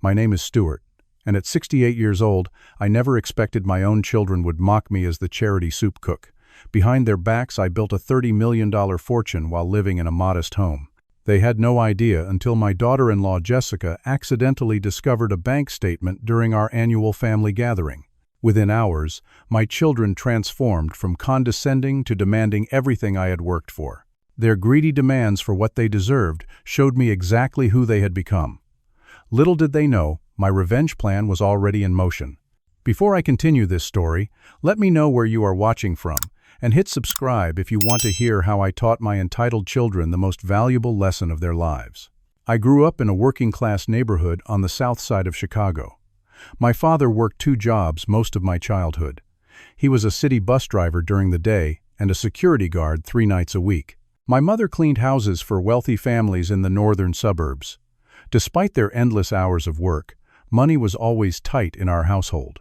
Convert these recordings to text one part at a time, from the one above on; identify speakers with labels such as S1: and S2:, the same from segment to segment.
S1: My name is Stuart, and at 68 years old, I never expected my own children would mock me as the charity soup cook. Behind their backs, I built a $30 million fortune while living in a modest home. They had no idea until my daughter-in-law Jessica accidentally discovered a bank statement during our annual family gathering. Within hours, my children transformed from condescending to demanding everything I had worked for. Their greedy demands for what they deserved showed me exactly who they had become. Little did they know, my revenge plan was already in motion. Before I continue this story, let me know where you are watching from, and hit subscribe if you want to hear how I taught my entitled children the most valuable lesson of their lives. I grew up in a working-class neighborhood on the south side of Chicago. My father worked 2 jobs most of my childhood. He was a city bus driver during the day and a security guard 3 nights a week. My mother cleaned houses for wealthy families in the northern suburbs. Despite their endless hours of work, money was always tight in our household.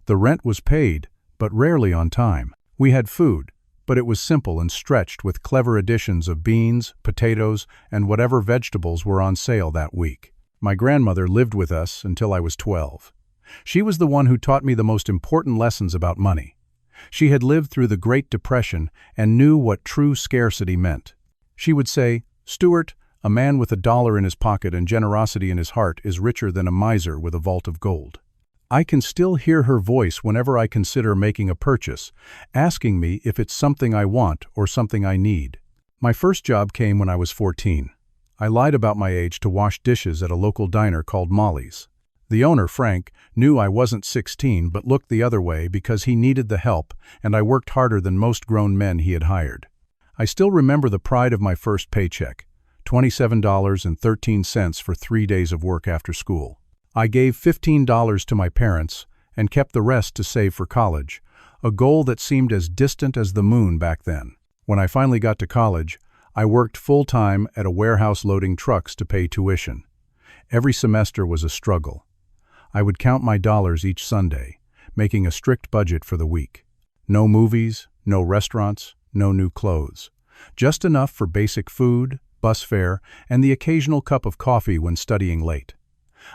S1: The rent was paid, but rarely on time. We had food, but it was simple and stretched with clever additions of beans, potatoes, and whatever vegetables were on sale that week. My grandmother lived with us until I was 12. She was the one who taught me the most important lessons about money. She had lived through the Great Depression and knew what true scarcity meant. She would say, "Stuart, a man with $1 in his pocket and generosity in his heart is richer than a miser with a vault of gold." I can still hear her voice whenever I consider making a purchase, asking me if it's something I want or something I need. My first job came when I was 14. I lied about my age to wash dishes at a local diner called Molly's. The owner, Frank, knew I wasn't 16 but looked the other way because he needed the help, and I worked harder than most grown men he had hired. I still remember the pride of my first paycheck, $27.13 for 3 days of work after school. I gave $15 to my parents and kept the rest to save for college, a goal that seemed as distant as the moon back then. When I finally got to college, I worked full-time at a warehouse loading trucks to pay tuition. Every semester was a struggle. I would count my dollars each Sunday, making a strict budget for the week. No movies, no restaurants, no new clothes. Just enough for basic food, bus fare, and the occasional cup of coffee when studying late.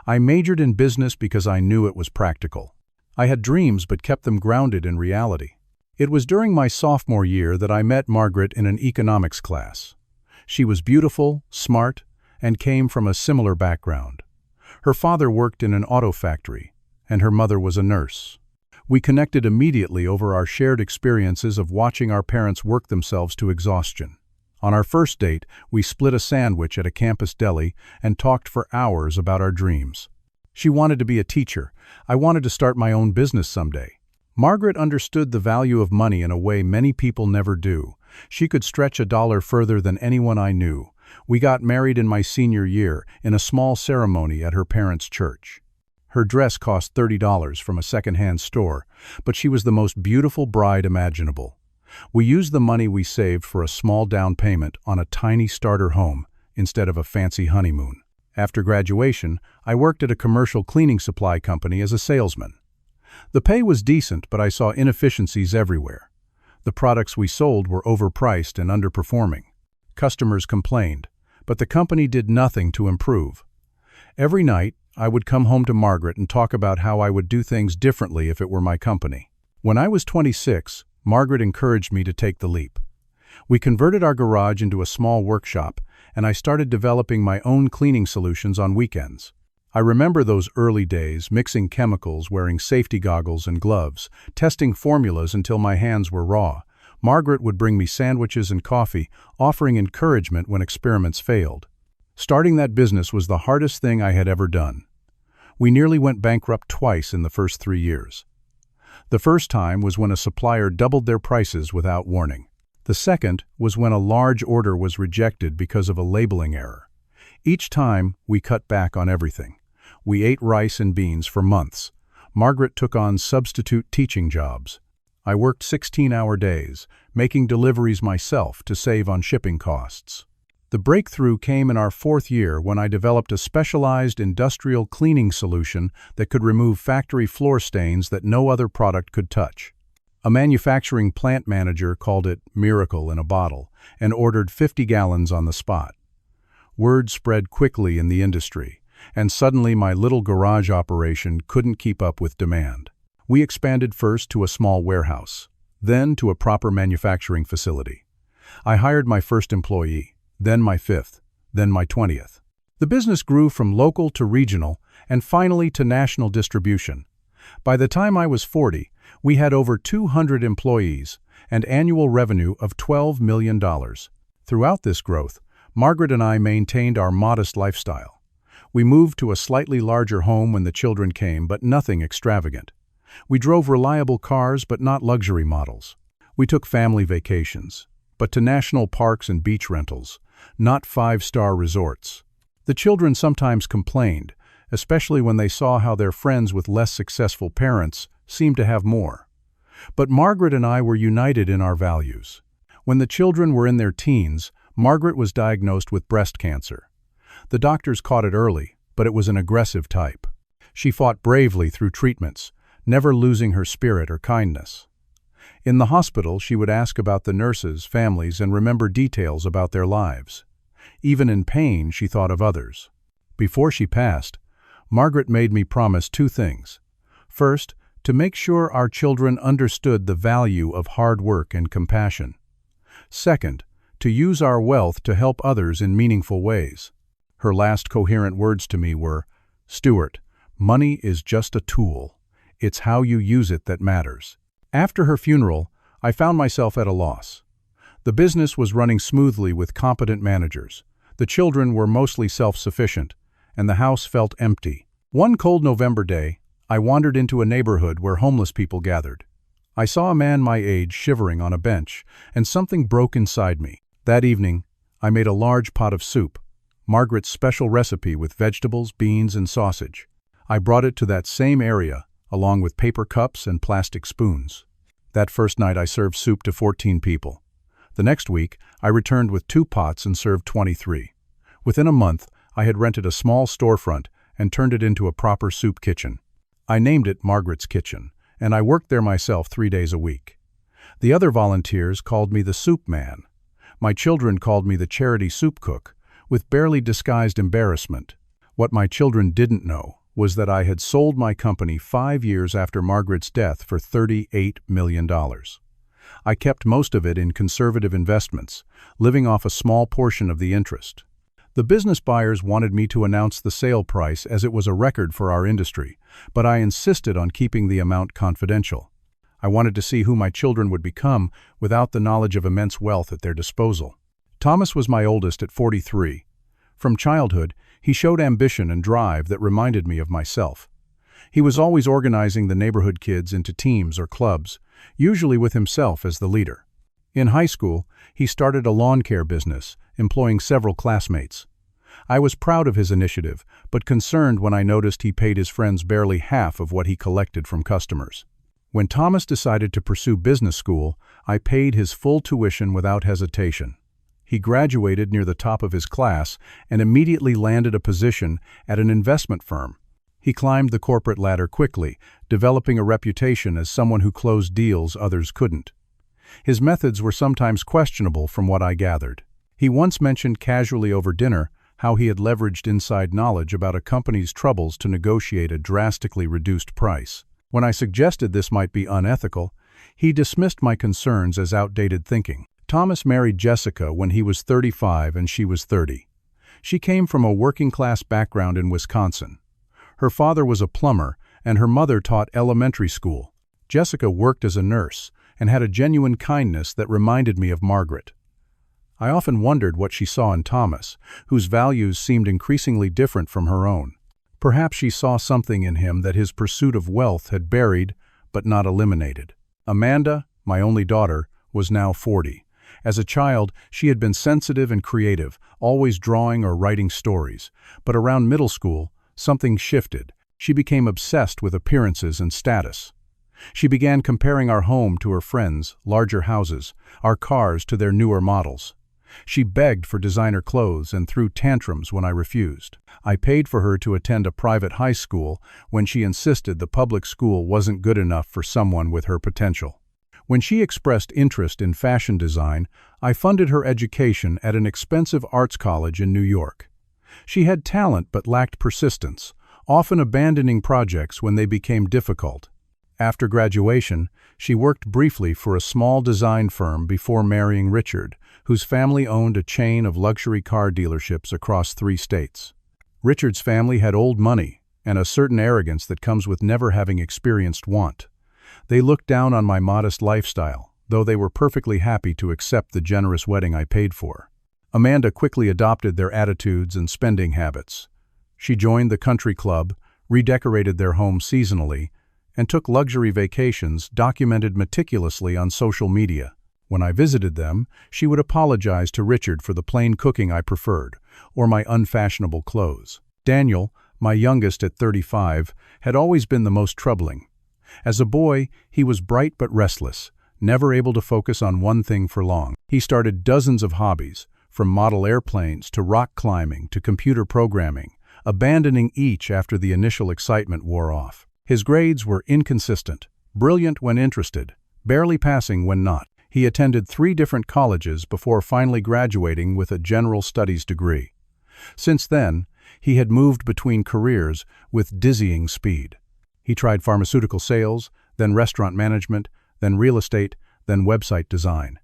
S1: I majored in business because I knew it was practical. I had dreams but kept them grounded in reality. It was during my sophomore year that I met Margaret in an economics class. She was beautiful, smart, and came from a similar background. Her father worked in an auto factory, and her mother was a nurse. We connected immediately over our shared experiences of watching our parents work themselves to exhaustion. On our first date, we split a sandwich at a campus deli and talked for hours about our dreams. She wanted to be a teacher. I wanted to start my own business someday. Margaret understood the value of money in a way many people never do. She could stretch $1 further than anyone I knew. We got married in my senior year in a small ceremony at her parents' church. Her dress cost $30 from a second-hand store, but she was the most beautiful bride imaginable. We used the money we saved for a small down payment on a tiny starter home instead of a fancy honeymoon. After graduation, I worked at a commercial cleaning supply company as a salesman. The pay was decent, but I saw inefficiencies everywhere. The products we sold were overpriced and underperforming. Customers complained, but the company did nothing to improve. Every night, I would come home to Margaret and talk about how I would do things differently if it were my company. When I was 26, Margaret encouraged me to take the leap. We converted our garage into a small workshop, and I started developing my own cleaning solutions on weekends. I remember those early days, mixing chemicals, wearing safety goggles and gloves, testing formulas until my hands were raw. Margaret would bring me sandwiches and coffee, offering encouragement when experiments failed. Starting that business was the hardest thing I had ever done. We nearly went bankrupt twice in the first 3 years. The first time was when a supplier doubled their prices without warning. The second was when a large order was rejected because of a labeling error. Each time, we cut back on everything. We ate rice and beans for months. Margaret took on substitute teaching jobs. I worked 16-hour days, making deliveries myself to save on shipping costs. The breakthrough came in our 4th year when I developed a specialized industrial cleaning solution that could remove factory floor stains that no other product could touch. A manufacturing plant manager called it "miracle in a bottle" and ordered 50 gallons on the spot. Word spread quickly in the industry, and suddenly my little garage operation couldn't keep up with demand. We expanded first to a small warehouse, then to a proper manufacturing facility. I hired my first employee, then my fifth, then my 20th. The business grew from local to regional and finally to national distribution. By the time I was 40, we had over 200 employees and annual revenue of $12 million. Throughout this growth, Margaret and I maintained our modest lifestyle. We moved to a slightly larger home when the children came, but nothing extravagant. We drove reliable cars, but not luxury models. We took family vacations, but to national parks and beach rentals, not five-star resorts. The children sometimes complained, especially when they saw how their friends with less successful parents seemed to have more. But Margaret and I were united in our values. When the children were in their teens, Margaret was diagnosed with breast cancer. The doctors caught it early, but it was an aggressive type. She fought bravely through treatments, never losing her spirit or kindness. In the hospital, she would ask about the nurses, families, and remember details about their lives. Even in pain, she thought of others. Before she passed, Margaret made me promise two things. First, to make sure our children understood the value of hard work and compassion. Second, to use our wealth to help others in meaningful ways. Her last coherent words to me were, "Stuart, money is just a tool. It's how you use it that matters." After her funeral, I found myself at a loss. The business was running smoothly with competent managers. The children were mostly self-sufficient, and the house felt empty. One cold November day, I wandered into a neighborhood where homeless people gathered. I saw a man my age shivering on a bench, and something broke inside me. That evening, I made a large pot of soup, Margaret's special recipe with vegetables, beans, and sausage. I brought it to that same area, along with paper cups and plastic spoons. That first night I served soup to 14 people. The next week, I returned with 2 pots and served 23. Within a month, I had rented a small storefront and turned it into a proper soup kitchen. I named it Margaret's Kitchen, and I worked there myself 3 days a week. The other volunteers called me the Soup Man. My children called me the Charity Soup Cook, with barely disguised embarrassment. What my children didn't know was that I had sold my company 5 years after Margaret's death for $38 million. I kept most of it in conservative investments, living off a small portion of the interest. The business buyers wanted me to announce the sale price as it was a record for our industry, but I insisted on keeping the amount confidential. I wanted to see who my children would become without the knowledge of immense wealth at their disposal. Thomas was my oldest at 43. From childhood, he showed ambition and drive that reminded me of myself. He was always organizing the neighborhood kids into teams or clubs, usually with himself as the leader. In high school, he started a lawn care business, employing several classmates. I was proud of his initiative, but concerned when I noticed he paid his friends barely half of what he collected from customers. When Thomas decided to pursue business school, I paid his full tuition without hesitation. He graduated near the top of his class and immediately landed a position at an investment firm. He climbed the corporate ladder quickly, developing a reputation as someone who closed deals others couldn't. His methods were sometimes questionable from what I gathered. He once mentioned casually over dinner how he had leveraged inside knowledge about a company's troubles to negotiate a drastically reduced price. When I suggested this might be unethical, he dismissed my concerns as outdated thinking. Thomas married Jessica when he was 35 and she was 30. She came from a working-class background in Wisconsin. Her father was a plumber, and her mother taught elementary school. Jessica worked as a nurse and had a genuine kindness that reminded me of Margaret. I often wondered what she saw in Thomas, whose values seemed increasingly different from her own. Perhaps she saw something in him that his pursuit of wealth had buried, but not eliminated. Amanda, my only daughter, was now 40. As a child, she had been sensitive and creative, always drawing or writing stories. But around middle school, something shifted. She became obsessed with appearances and status. She began comparing our home to her friends' larger houses, our cars to their newer models. She begged for designer clothes and threw tantrums when I refused. I paid for her to attend a private high school when she insisted the public school wasn't good enough for someone with her potential. When she expressed interest in fashion design, I funded her education at an expensive arts college in New York. She had talent but lacked persistence, often abandoning projects when they became difficult. After graduation, she worked briefly for a small design firm before marrying Richard, whose family owned a chain of luxury car dealerships across 3 states. Richard's family had old money and a certain arrogance that comes with never having experienced want. They looked down on my modest lifestyle, though they were perfectly happy to accept the generous wedding I paid for. Amanda quickly adopted their attitudes and spending habits. She joined the country club, redecorated their home seasonally, and took luxury vacations documented meticulously on social media. When I visited them, she would apologize to Richard for the plain cooking I preferred, or my unfashionable clothes. Daniel, my youngest at 35, had always been the most troubling. As a boy, he was bright but restless, never able to focus on one thing for long. He started dozens of hobbies, from model airplanes to rock climbing to computer programming, abandoning each after the initial excitement wore off. His grades were inconsistent, brilliant when interested, barely passing when not. He attended 3 different colleges before finally graduating with a general studies degree. Since then, he had moved between careers with dizzying speed. He tried pharmaceutical sales, then restaurant management, then real estate, then website design.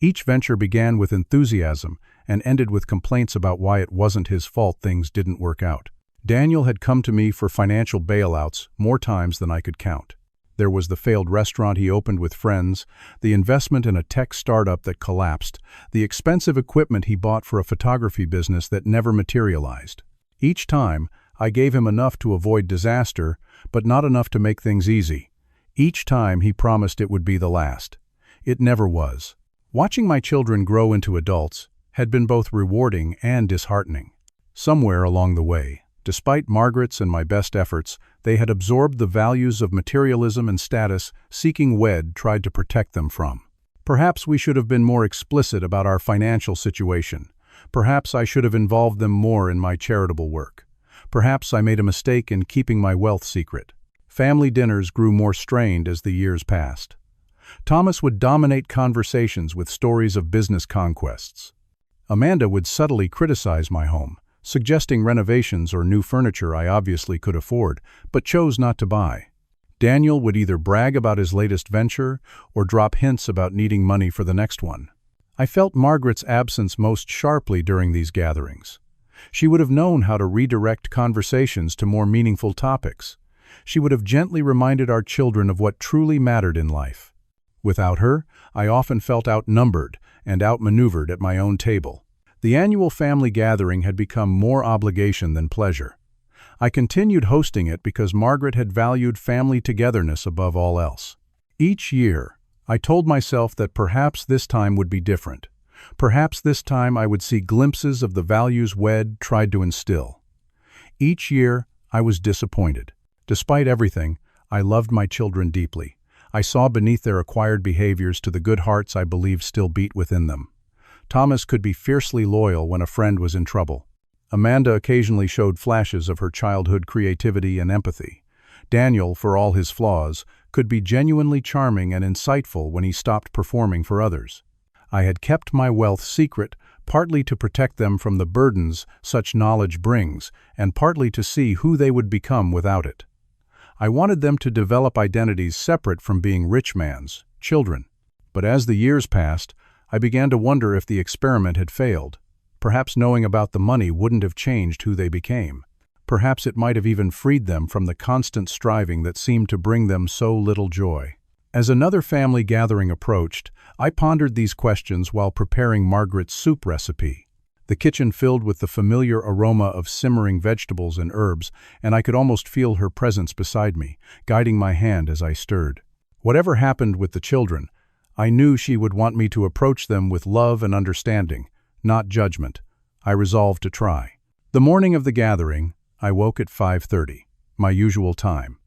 S1: Each venture began with enthusiasm and ended with complaints about why it wasn't his fault things didn't work out. Daniel had come to me for financial bailouts more times than I could count. There was the failed restaurant he opened with friends, the investment in a tech startup that collapsed, the expensive equipment he bought for a photography business that never materialized. Each time, I gave him enough to avoid disaster, but not enough to make things easy. Each time he promised it would be the last. It never was. Watching my children grow into adults had been both rewarding and disheartening. Somewhere along the way, despite Margaret's and my best efforts, they had absorbed the values of materialism and status seeking Wed tried to protect them from. Perhaps we should have been more explicit about our financial situation. Perhaps I should have involved them more in my charitable work. Perhaps I made a mistake in keeping my wealth secret. Family dinners grew more strained as the years passed. Thomas would dominate conversations with stories of business conquests. Amanda would subtly criticize my home, suggesting renovations or new furniture I obviously could afford, but chose not to buy. Daniel would either brag about his latest venture or drop hints about needing money for the next one. I felt Margaret's absence most sharply during these gatherings. She would have known how to redirect conversations to more meaningful topics. She would have gently reminded our children of what truly mattered in life. Without her, I often felt outnumbered and outmaneuvered at my own table. The annual family gathering had become more obligation than pleasure. I continued hosting it because Margaret had valued family togetherness above all else. Each year, I told myself that perhaps this time would be different. Perhaps this time I would see glimpses of the values Wed tried to instill. Each year, I was disappointed. Despite everything, I loved my children deeply. I saw beneath their acquired behaviors to the good hearts I believed still beat within them. Thomas could be fiercely loyal when a friend was in trouble. Amanda occasionally showed flashes of her childhood creativity and empathy. Daniel, for all his flaws, could be genuinely charming and insightful when he stopped performing for others. I had kept my wealth secret, partly to protect them from the burdens such knowledge brings, and partly to see who they would become without it. I wanted them to develop identities separate from being rich man's children. But as the years passed, I began to wonder if the experiment had failed. Perhaps knowing about the money wouldn't have changed who they became. Perhaps it might have even freed them from the constant striving that seemed to bring them so little joy. As another family gathering approached, I pondered these questions while preparing Margaret's soup recipe. The kitchen filled with the familiar aroma of simmering vegetables and herbs, and I could almost feel her presence beside me, guiding my hand as I stirred. Whatever happened with the children, I knew she would want me to approach them with love and understanding, not judgment. I resolved to try. The morning of the gathering, I woke at 5:30, my usual time.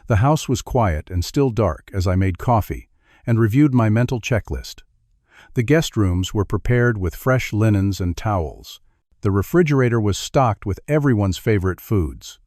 S1: The house was quiet and still dark as I made coffee and reviewed my mental checklist. The guest rooms were prepared with fresh linens and towels. The refrigerator was stocked with everyone's favorite foods,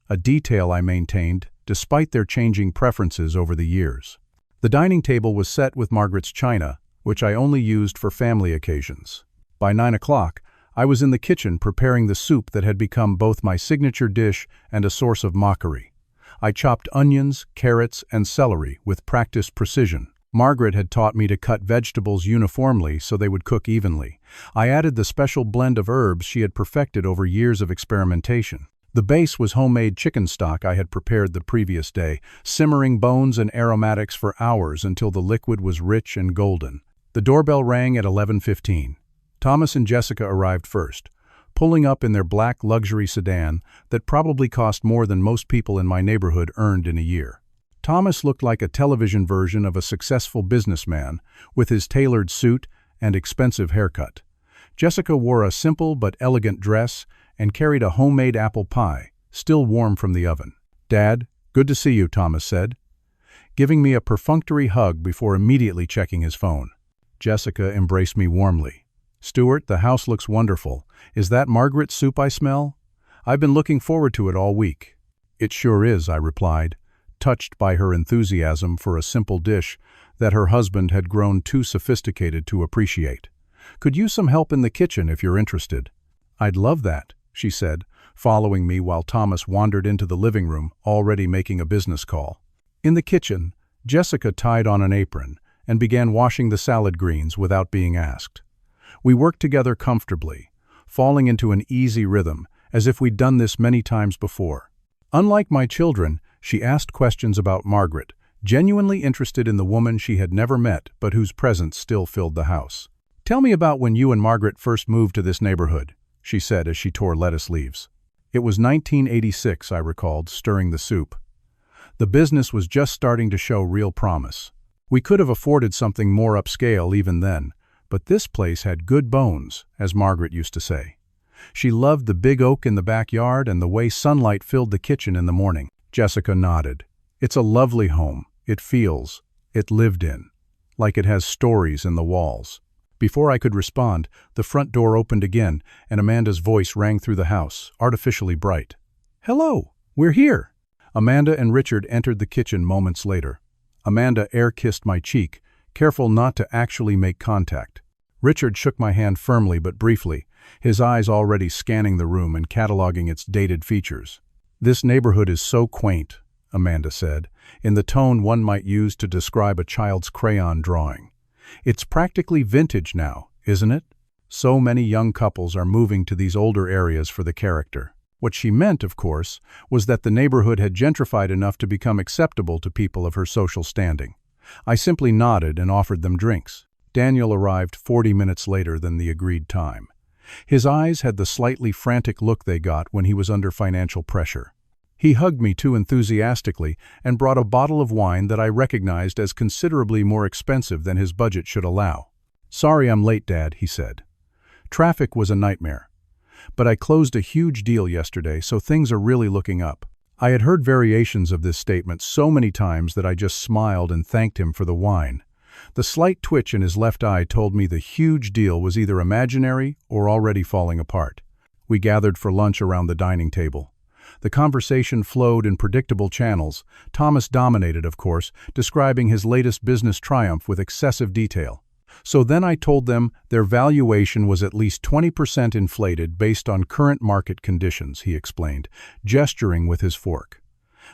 S1: a detail I maintained despite their changing preferences over the years. The dining table was set with Margaret's china, which I only used for family occasions. By 9 o'clock, I was in the kitchen preparing the soup that had become both my signature dish and a source of mockery. I chopped onions, carrots, and celery with practiced precision. Margaret had taught me to cut vegetables uniformly so they would cook evenly. I added the special blend of herbs she had perfected over years of experimentation. The base was homemade chicken stock I had prepared the previous day, simmering bones and aromatics for hours until the liquid was rich and golden. The doorbell rang at 11:15. Thomas and Jessica arrived first, pulling up in their black luxury sedan that probably cost more than most people in my neighborhood earned in a year. Thomas looked like a television version of a successful businessman, with his tailored suit and expensive haircut. Jessica wore a simple but elegant dress and carried a homemade apple pie, still warm from the oven. "Dad, good to see you," Thomas said, giving me a perfunctory hug before immediately checking his phone. Jessica embraced me warmly. "Stuart, the house looks wonderful. Is that Margaret's soup I smell? I've been looking forward to it all week." "It sure is," I replied, touched by her enthusiasm for a simple dish that her husband had grown too sophisticated to appreciate. "Could use some help in the kitchen if you're interested." "I'd love that," she said, following me while Thomas wandered into the living room, already making a business call. In the kitchen, Jessica tied on an apron and began washing the salad greens without being asked. We worked together comfortably, falling into an easy rhythm, as if we'd done this many times before. Unlike my children, she asked questions about Margaret, genuinely interested in the woman she had never met but whose presence still filled the house. "Tell me about when you and Margaret first moved to this neighborhood," she said as she tore lettuce leaves. "It was 1986, I recalled, stirring the soup. The business was just starting to show real promise. We could have afforded something more upscale even then, but this place had good bones, as Margaret used to say. She loved the big oak in the backyard and the way sunlight filled the kitchen in the morning." Jessica nodded. "It's a lovely home. It lived in, like it has stories in the walls." Before I could respond, the front door opened again, and Amanda's voice rang through the house, artificially bright. "Hello, we're here." Amanda and Richard entered the kitchen moments later. Amanda air-kissed my cheek, careful not to actually make contact. Richard shook my hand firmly but briefly, his eyes already scanning the room and cataloging its dated features. "This neighborhood is so quaint," Amanda said, in the tone one might use to describe a child's crayon drawing. "It's practically vintage now, isn't it? So many young couples are moving to these older areas for the character." What she meant, of course, was that the neighborhood had gentrified enough to become acceptable to people of her social standing. I simply nodded and offered them drinks. Daniel arrived 40 minutes later than the agreed time. His eyes had the slightly frantic look they got when he was under financial pressure. He hugged me too enthusiastically and brought a bottle of wine that I recognized as considerably more expensive than his budget should allow. "Sorry I'm late, Dad," he said. "Traffic was a nightmare. But I closed a huge deal yesterday, so things are really looking up." I had heard variations of this statement so many times that I just smiled and thanked him for the wine. The slight twitch in his left eye told me the huge deal was either imaginary or already falling apart. We gathered for lunch around the dining table. The conversation flowed in predictable channels. Thomas dominated, of course, describing his latest business triumph with excessive detail. So then I told them their valuation was at least 20% inflated based on current market conditions, he explained, gesturing with his fork.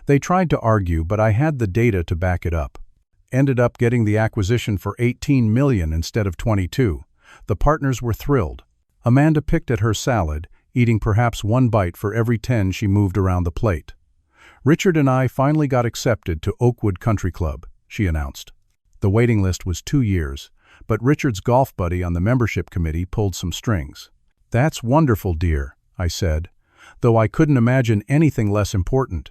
S1: They tried to argue, but I had the data to back it up. Ended up getting the acquisition for $18 million instead of $22. The partners were thrilled. Amanda picked at her salad, eating perhaps one bite for every 10 she moved around the plate. "Richard and I finally got accepted to Oakwood Country Club," she announced. The waiting list was 2 years, but Richard's golf buddy on the membership committee pulled some strings. "That's wonderful, dear," I said, though I couldn't imagine anything less important.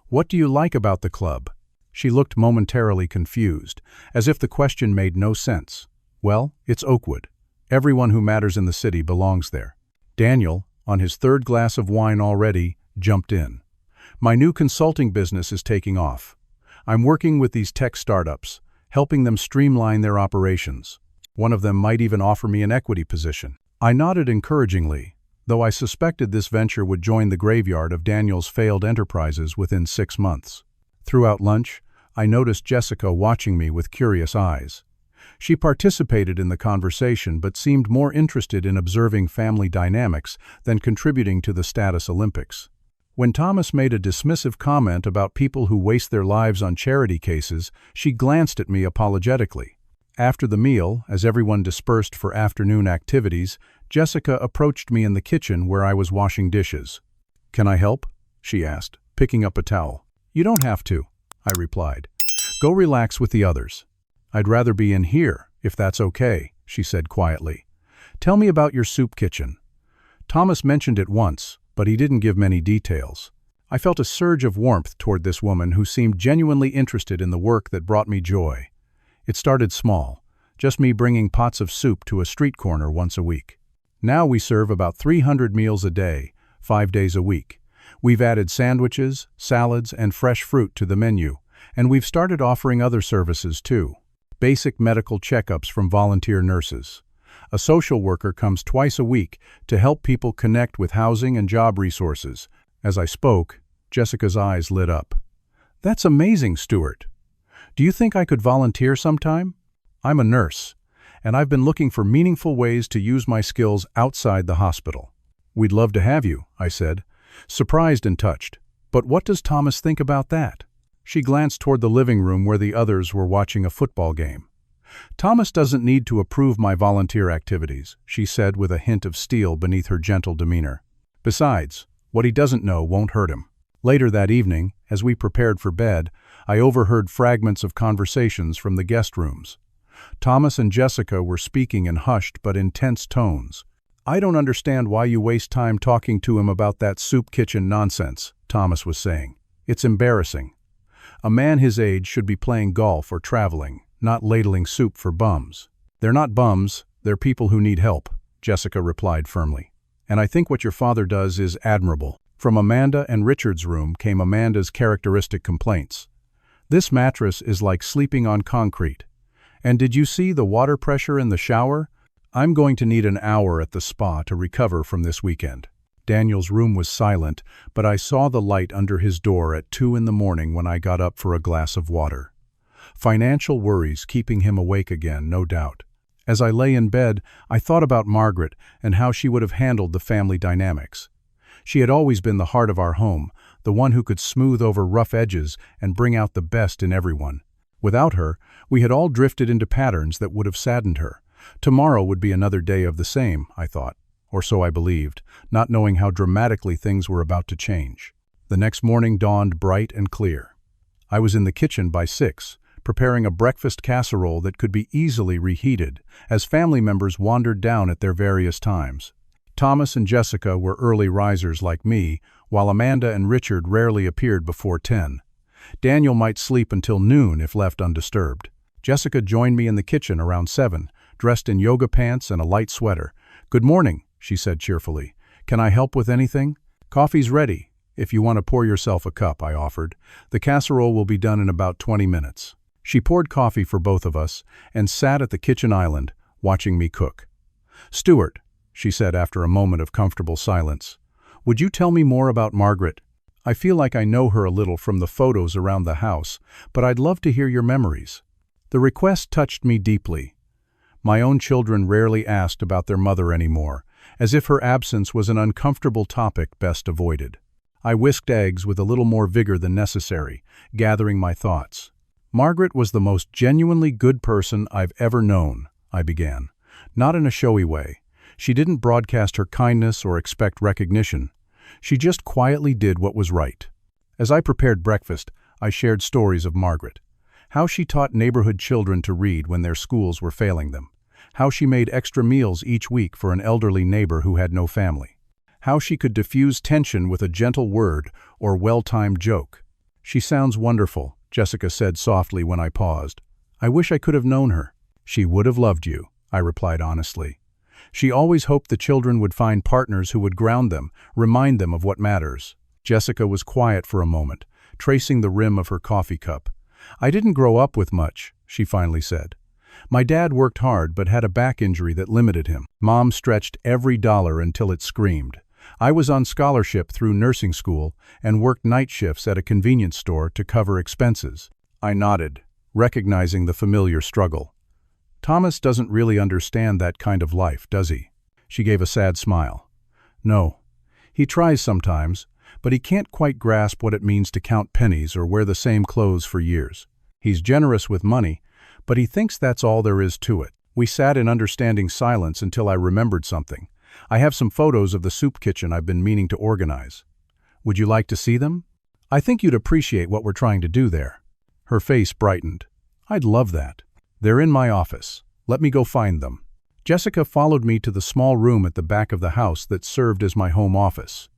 S1: "What do you like about the club?" She looked momentarily confused, as if the question made no sense. "Well, it's Oakwood. Everyone who matters in the city belongs there." Daniel, on his third glass of wine already, jumped in. "My new consulting business is taking off. I'm working with these tech startups, helping them streamline their operations. One of them might even offer me an equity position." I nodded encouragingly, though I suspected this venture would join the graveyard of Daniel's failed enterprises within 6 months. Throughout lunch, I noticed Jessica watching me with curious eyes. She participated in the conversation but seemed more interested in observing family dynamics than contributing to the status Olympics. When Thomas made a dismissive comment about people who waste their lives on charity cases, she glanced at me apologetically. After the meal, as everyone dispersed for afternoon activities, Jessica approached me in the kitchen where I was washing dishes. "Can I help?" she asked, picking up a towel. "You don't have to," I replied. "Go relax with the others." "I'd rather be in here, if that's okay," she said quietly. "Tell me about your soup kitchen." Thomas mentioned it once, but he didn't give many details. I felt a surge of warmth toward this woman who seemed genuinely interested in the work that brought me joy. It started small, just me bringing pots of soup to a street corner once a week. Now we serve about 300 meals a day, 5 days a week. We've added sandwiches, salads, and fresh fruit to the menu, and we've started offering other services too. Basic medical checkups from volunteer nurses. A social worker comes twice a week to help people connect with housing and job resources. As I spoke, Jessica's eyes lit up. "That's amazing, Stuart. Do you think I could volunteer sometime? I'm a nurse, and I've been looking for meaningful ways to use my skills outside the hospital." "We'd love to have you," I said, surprised and touched. "But what does Thomas think about that?" She glanced toward the living room where the others were watching a football game. "Thomas doesn't need to approve my volunteer activities," she said with a hint of steel beneath her gentle demeanor. "Besides, what he doesn't know won't hurt him." Later that evening, as we prepared for bed, I overheard fragments of conversations from the guest rooms. Thomas and Jessica were speaking in hushed but intense tones. "I don't understand why you waste time talking to him about that soup kitchen nonsense," Thomas was saying. "It's embarrassing. A man his age should be playing golf or traveling, not ladling soup for bums." "They're not bums, they're people who need help," Jessica replied firmly. "And I think what your father does is admirable." From Amanda and Richard's room came Amanda's characteristic complaints. "This mattress is like sleeping on concrete. And did you see the water pressure in the shower? I'm going to need an hour at the spa to recover from this weekend." Daniel's room was silent, but I saw the light under his door at 2 in the morning when I got up for a glass of water. Financial worries keeping him awake again, no doubt. As I lay in bed, I thought about Margaret and how she would have handled the family dynamics. She had always been the heart of our home, the one who could smooth over rough edges and bring out the best in everyone. Without her, we had all drifted into patterns that would have saddened her. Tomorrow would be another day of the same, I thought. Or so I believed, not knowing how dramatically things were about to change. The next morning dawned bright and clear. I was in the kitchen by 6, preparing a breakfast casserole that could be easily reheated, as family members wandered down at their various times. Thomas and Jessica were early risers like me, while Amanda and Richard rarely appeared before 10. Daniel might sleep until noon if left undisturbed. Jessica joined me in the kitchen around 7, dressed in yoga pants and a light sweater. "Good morning," she said cheerfully. "Can I help with anything?" "Coffee's ready, if you want to pour yourself a cup," I offered. "The casserole will be done in about 20 minutes." She poured coffee for both of us and sat at the kitchen island, watching me cook. "Stuart," she said after a moment of comfortable silence, "would you tell me more about Margaret? I feel like I know her a little from the photos around the house, but I'd love to hear your memories." The request touched me deeply. My own children rarely asked about their mother anymore, as if her absence was an uncomfortable topic best avoided. I whisked eggs with a little more vigor than necessary, gathering my thoughts. "Margaret was the most genuinely good person I've ever known," I began. "Not in a showy way. She didn't broadcast her kindness or expect recognition. She just quietly did what was right." As I prepared breakfast, I shared stories of Margaret. How she taught neighborhood children to read when their schools were failing them. How she made extra meals each week for an elderly neighbor who had no family. How she could diffuse tension with a gentle word or well-timed joke. "She sounds wonderful," Jessica said softly when I paused. "I wish I could have known her." "She would have loved you," I replied honestly. She always hoped the children would find partners who would ground them, remind them of what matters. Jessica was quiet for a moment, tracing the rim of her coffee cup. "I didn't grow up with much," she finally said. "My dad worked hard but had a back injury that limited him. Mom stretched every dollar until it screamed. I was on scholarship through nursing school and worked night shifts at a convenience store to cover expenses." I nodded, recognizing the familiar struggle. Thomas doesn't really understand that kind of life, does he? She gave a sad smile. No. He tries sometimes, but he can't quite grasp what it means to count pennies or wear the same clothes for years. He's generous with money, but he thinks that's all there is to it. We sat in understanding silence until I remembered something. I have some photos of the soup kitchen I've been meaning to organize. Would you like to see them? I think you'd appreciate what we're trying to do there. Her face brightened. I'd love that. They're in my office. Let me go find them. Jessica followed me to the small room at the back of the house that served as my home office.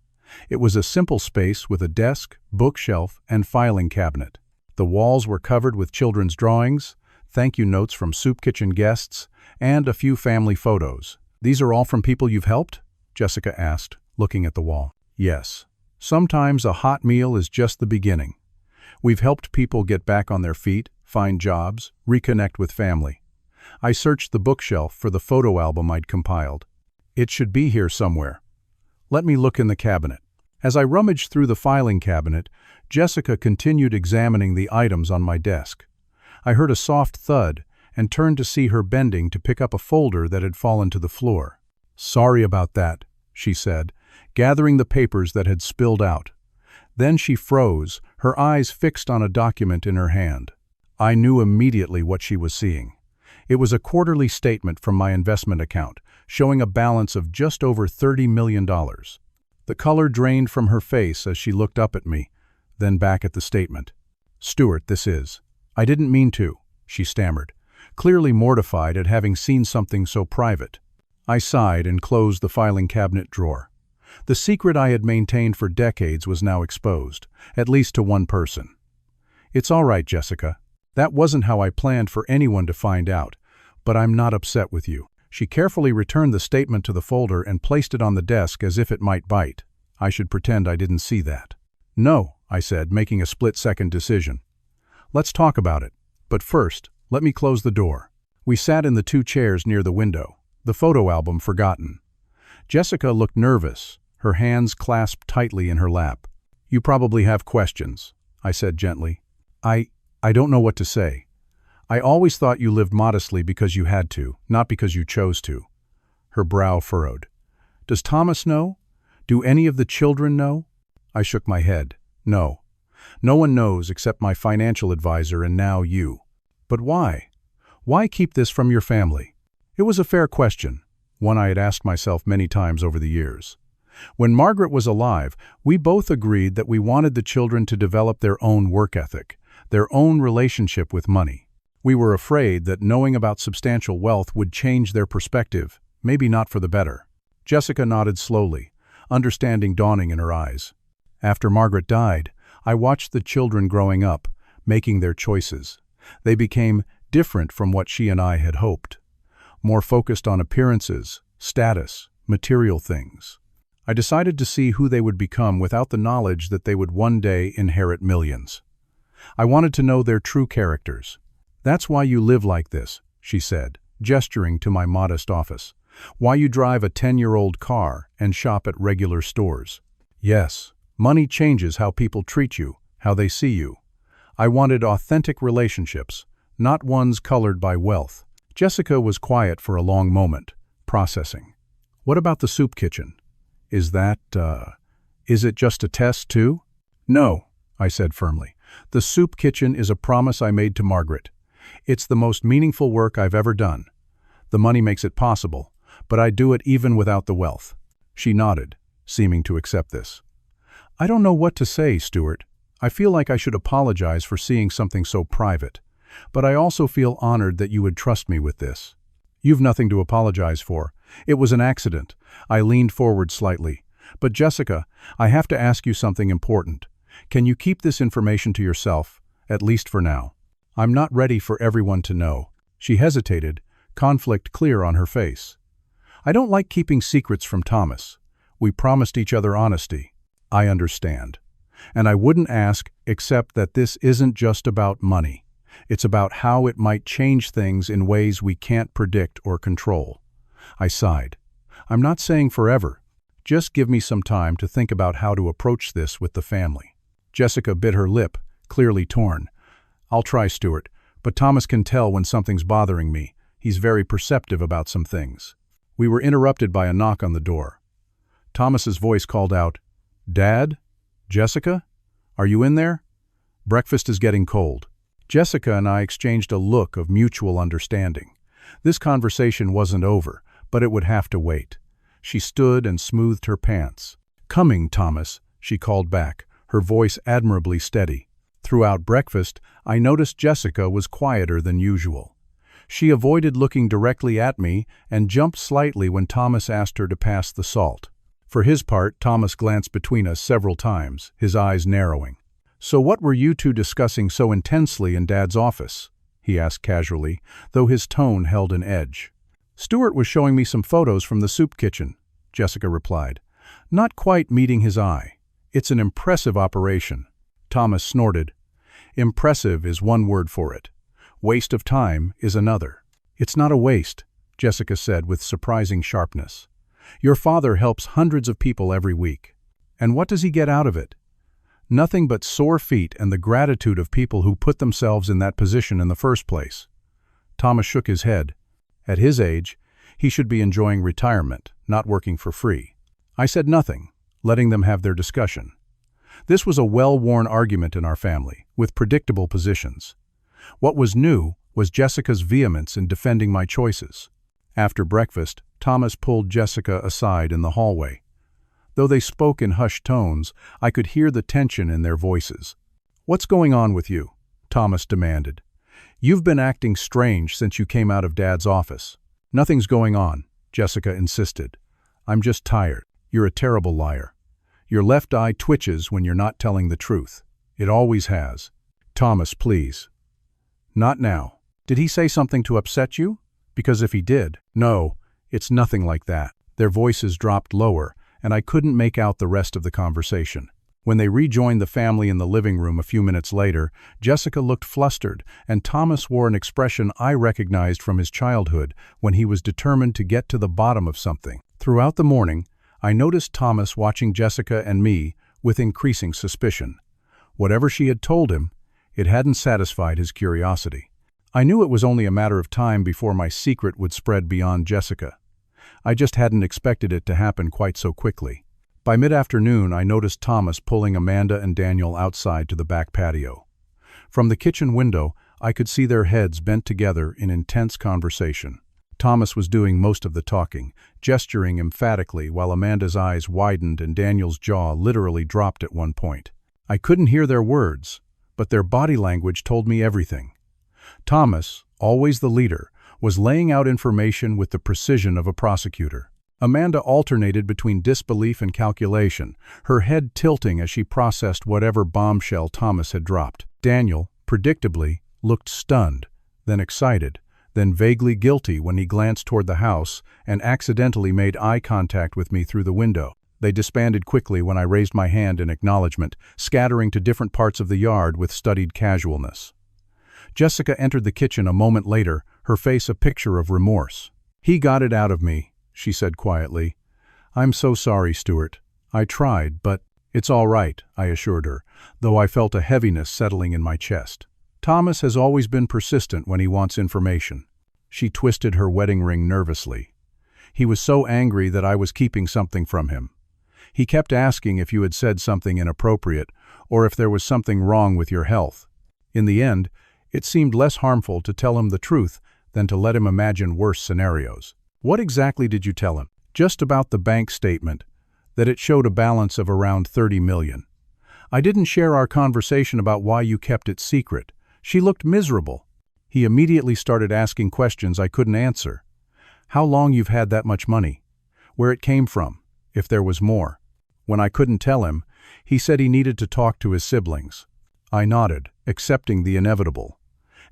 S1: It was a simple space with a desk, bookshelf, and filing cabinet. The walls were covered with children's drawings, thank you notes from soup kitchen guests, and a few family photos. These are all from people you've helped? Jessica asked, looking at the wall. Yes. Sometimes a hot meal is just the beginning. We've helped people get back on their feet, find jobs, reconnect with family. I searched the bookshelf for the photo album I'd compiled. It should be here somewhere. Let me look in the cabinet. As I rummaged through the filing cabinet, Jessica continued examining the items on my desk. I heard a soft thud and turned to see her bending to pick up a folder that had fallen to the floor. Sorry about that, she said, gathering the papers that had spilled out. Then she froze, her eyes fixed on a document in her hand. I knew immediately what she was seeing. It was a quarterly statement from my investment account, showing a balance of just over $30 million. The color drained from her face as she looked up at me, then back at the statement. Stuart, this is. I didn't mean to, she stammered, clearly mortified at having seen something so private. I sighed and closed the filing cabinet drawer. The secret I had maintained for decades was now exposed, at least to one person. It's all right, Jessica. That wasn't how I planned for anyone to find out, but I'm not upset with you. She carefully returned the statement to the folder and placed it on the desk as if it might bite. I should pretend I didn't see that. No, I said, making a split-second decision. Let's talk about it. But first, let me close the door. We sat in the two chairs near the window, the photo album forgotten. Jessica looked nervous, her hands clasped tightly in her lap. You probably have questions, I said gently. I don't know what to say. I always thought you lived modestly because you had to, not because you chose to. Her brow furrowed. Does Thomas know? Do any of the children know? I shook my head. No. No one knows except my financial advisor and now you. But why? Why keep this from your family? It was a fair question, one I had asked myself many times over the years. When Margaret was alive, we both agreed that we wanted the children to develop their own work ethic, their own relationship with money. We were afraid that knowing about substantial wealth would change their perspective, maybe not for the better. Jessica nodded slowly, understanding dawning in her eyes. After Margaret died, I watched the children growing up, making their choices. They became different from what she and I had hoped. More focused on appearances, status, material things. I decided to see who they would become without the knowledge that they would one day inherit millions. I wanted to know their true characters. That's why you live like this, she said, gesturing to my modest office. Why you drive a 10-year-old car and shop at regular stores. Yes, money changes how people treat you, how they see you. I wanted authentic relationships, not ones colored by wealth. Jessica was quiet for a long moment, processing. What about the soup kitchen? Is it just a test too? No, I said firmly. The soup kitchen is a promise I made to Margaret. It's the most meaningful work I've ever done. The money makes it possible, but I do it even without the wealth. She nodded, seeming to accept this. I don't know what to say, Stuart. I feel like I should apologize for seeing something so private, but I also feel honored that you would trust me with this. You've nothing to apologize for. It was an accident. I leaned forward slightly. But Jessica, I have to ask you something important. Can you keep this information to yourself, at least for now? I'm not ready for everyone to know. She hesitated, conflict clear on her face. I don't like keeping secrets from Thomas. We promised each other honesty. I understand. And I wouldn't ask except that this isn't just about money. It's about how it might change things in ways we can't predict or control. I sighed. I'm not saying forever. Just give me some time to think about how to approach this with the family. Jessica bit her lip, clearly torn. I'll try, Stuart, but Thomas can tell when something's bothering me. He's very perceptive about some things." We were interrupted by a knock on the door. Thomas's voice called out, "Dad? Jessica? Are you in there? Breakfast is getting cold." Jessica and I exchanged a look of mutual understanding. This conversation wasn't over, but it would have to wait. She stood and smoothed her pants. "Coming, Thomas," she called back, her voice admirably steady. Throughout breakfast, I noticed Jessica was quieter than usual. She avoided looking directly at me and jumped slightly when Thomas asked her to pass the salt. For his part, Thomas glanced between us several times, his eyes narrowing. "So what were you two discussing so intensely in Dad's office?" he asked casually, though his tone held an edge. "Stuart was showing me some photos from the soup kitchen," Jessica replied, not quite meeting his eye. "It's an impressive operation." Thomas snorted. "Impressive is one word for it. Waste of time is another." "It's not a waste," Jessica said with surprising sharpness. "Your father helps hundreds of people every week. And what does he get out of it? Nothing but sore feet and the gratitude of people who put themselves in that position in the first place." Thomas shook his head. At his age, he should be enjoying retirement, not working for free. I said nothing, letting them have their discussion. This was a well-worn argument in our family, with predictable positions. What was new was Jessica's vehemence in defending my choices. After breakfast, Thomas pulled Jessica aside in the hallway. Though they spoke in hushed tones, I could hear the tension in their voices. "What's going on with you?" Thomas demanded. "You've been acting strange since you came out of Dad's office." "Nothing's going on," Jessica insisted. "I'm just tired. You're a terrible liar. Your left eye twitches when you're not telling the truth. It always has." "Thomas, please." "Not now. Did he say something to upset you? Because if he did—" "No, it's nothing like that." Their voices dropped lower, and I couldn't make out the rest of the conversation. When they rejoined the family in the living room a few minutes later, Jessica looked flustered, and Thomas wore an expression I recognized from his childhood when he was determined to get to the bottom of something. Throughout the morning, I noticed Thomas watching Jessica and me with increasing suspicion. Whatever she had told him, it hadn't satisfied his curiosity. I knew it was only a matter of time before my secret would spread beyond Jessica. I just hadn't expected it to happen quite so quickly. By mid-afternoon, I noticed Thomas pulling Amanda and Daniel outside to the back patio. From the kitchen window, I could see their heads bent together in intense conversation. Thomas was doing most of the talking, gesturing emphatically while Amanda's eyes widened and Daniel's jaw literally dropped at one point. I couldn't hear their words, but their body language told me everything. Thomas, always the leader, was laying out information with the precision of a prosecutor. Amanda alternated between disbelief and calculation, her head tilting as she processed whatever bombshell Thomas had dropped. Daniel, predictably, looked stunned, then excited, then vaguely guilty when he glanced toward the house and accidentally made eye contact with me through the window. They disbanded quickly when I raised my hand in acknowledgement, scattering to different parts of the yard with studied casualness. Jessica entered the kitchen a moment later, her face a picture of remorse. "He got it out of me," she said quietly. "I'm so sorry, Stuart. I tried, but—" "It's all right," I assured her, though I felt a heaviness settling in my chest. "Thomas has always been persistent when he wants information." She twisted her wedding ring nervously. "He was so angry that I was keeping something from him. He kept asking if you had said something inappropriate or if there was something wrong with your health. In the end, it seemed less harmful to tell him the truth than to let him imagine worse scenarios." "What exactly did you tell him?" "Just about the bank statement, that it showed a balance of around 30 million. I didn't share our conversation about why you kept it secret. She looked miserable." He immediately started asking questions I couldn't answer. "How long you've had that much money? Where it came from? If there was more?" When I couldn't tell him, he said he needed to talk to his siblings. I nodded, accepting the inevitable.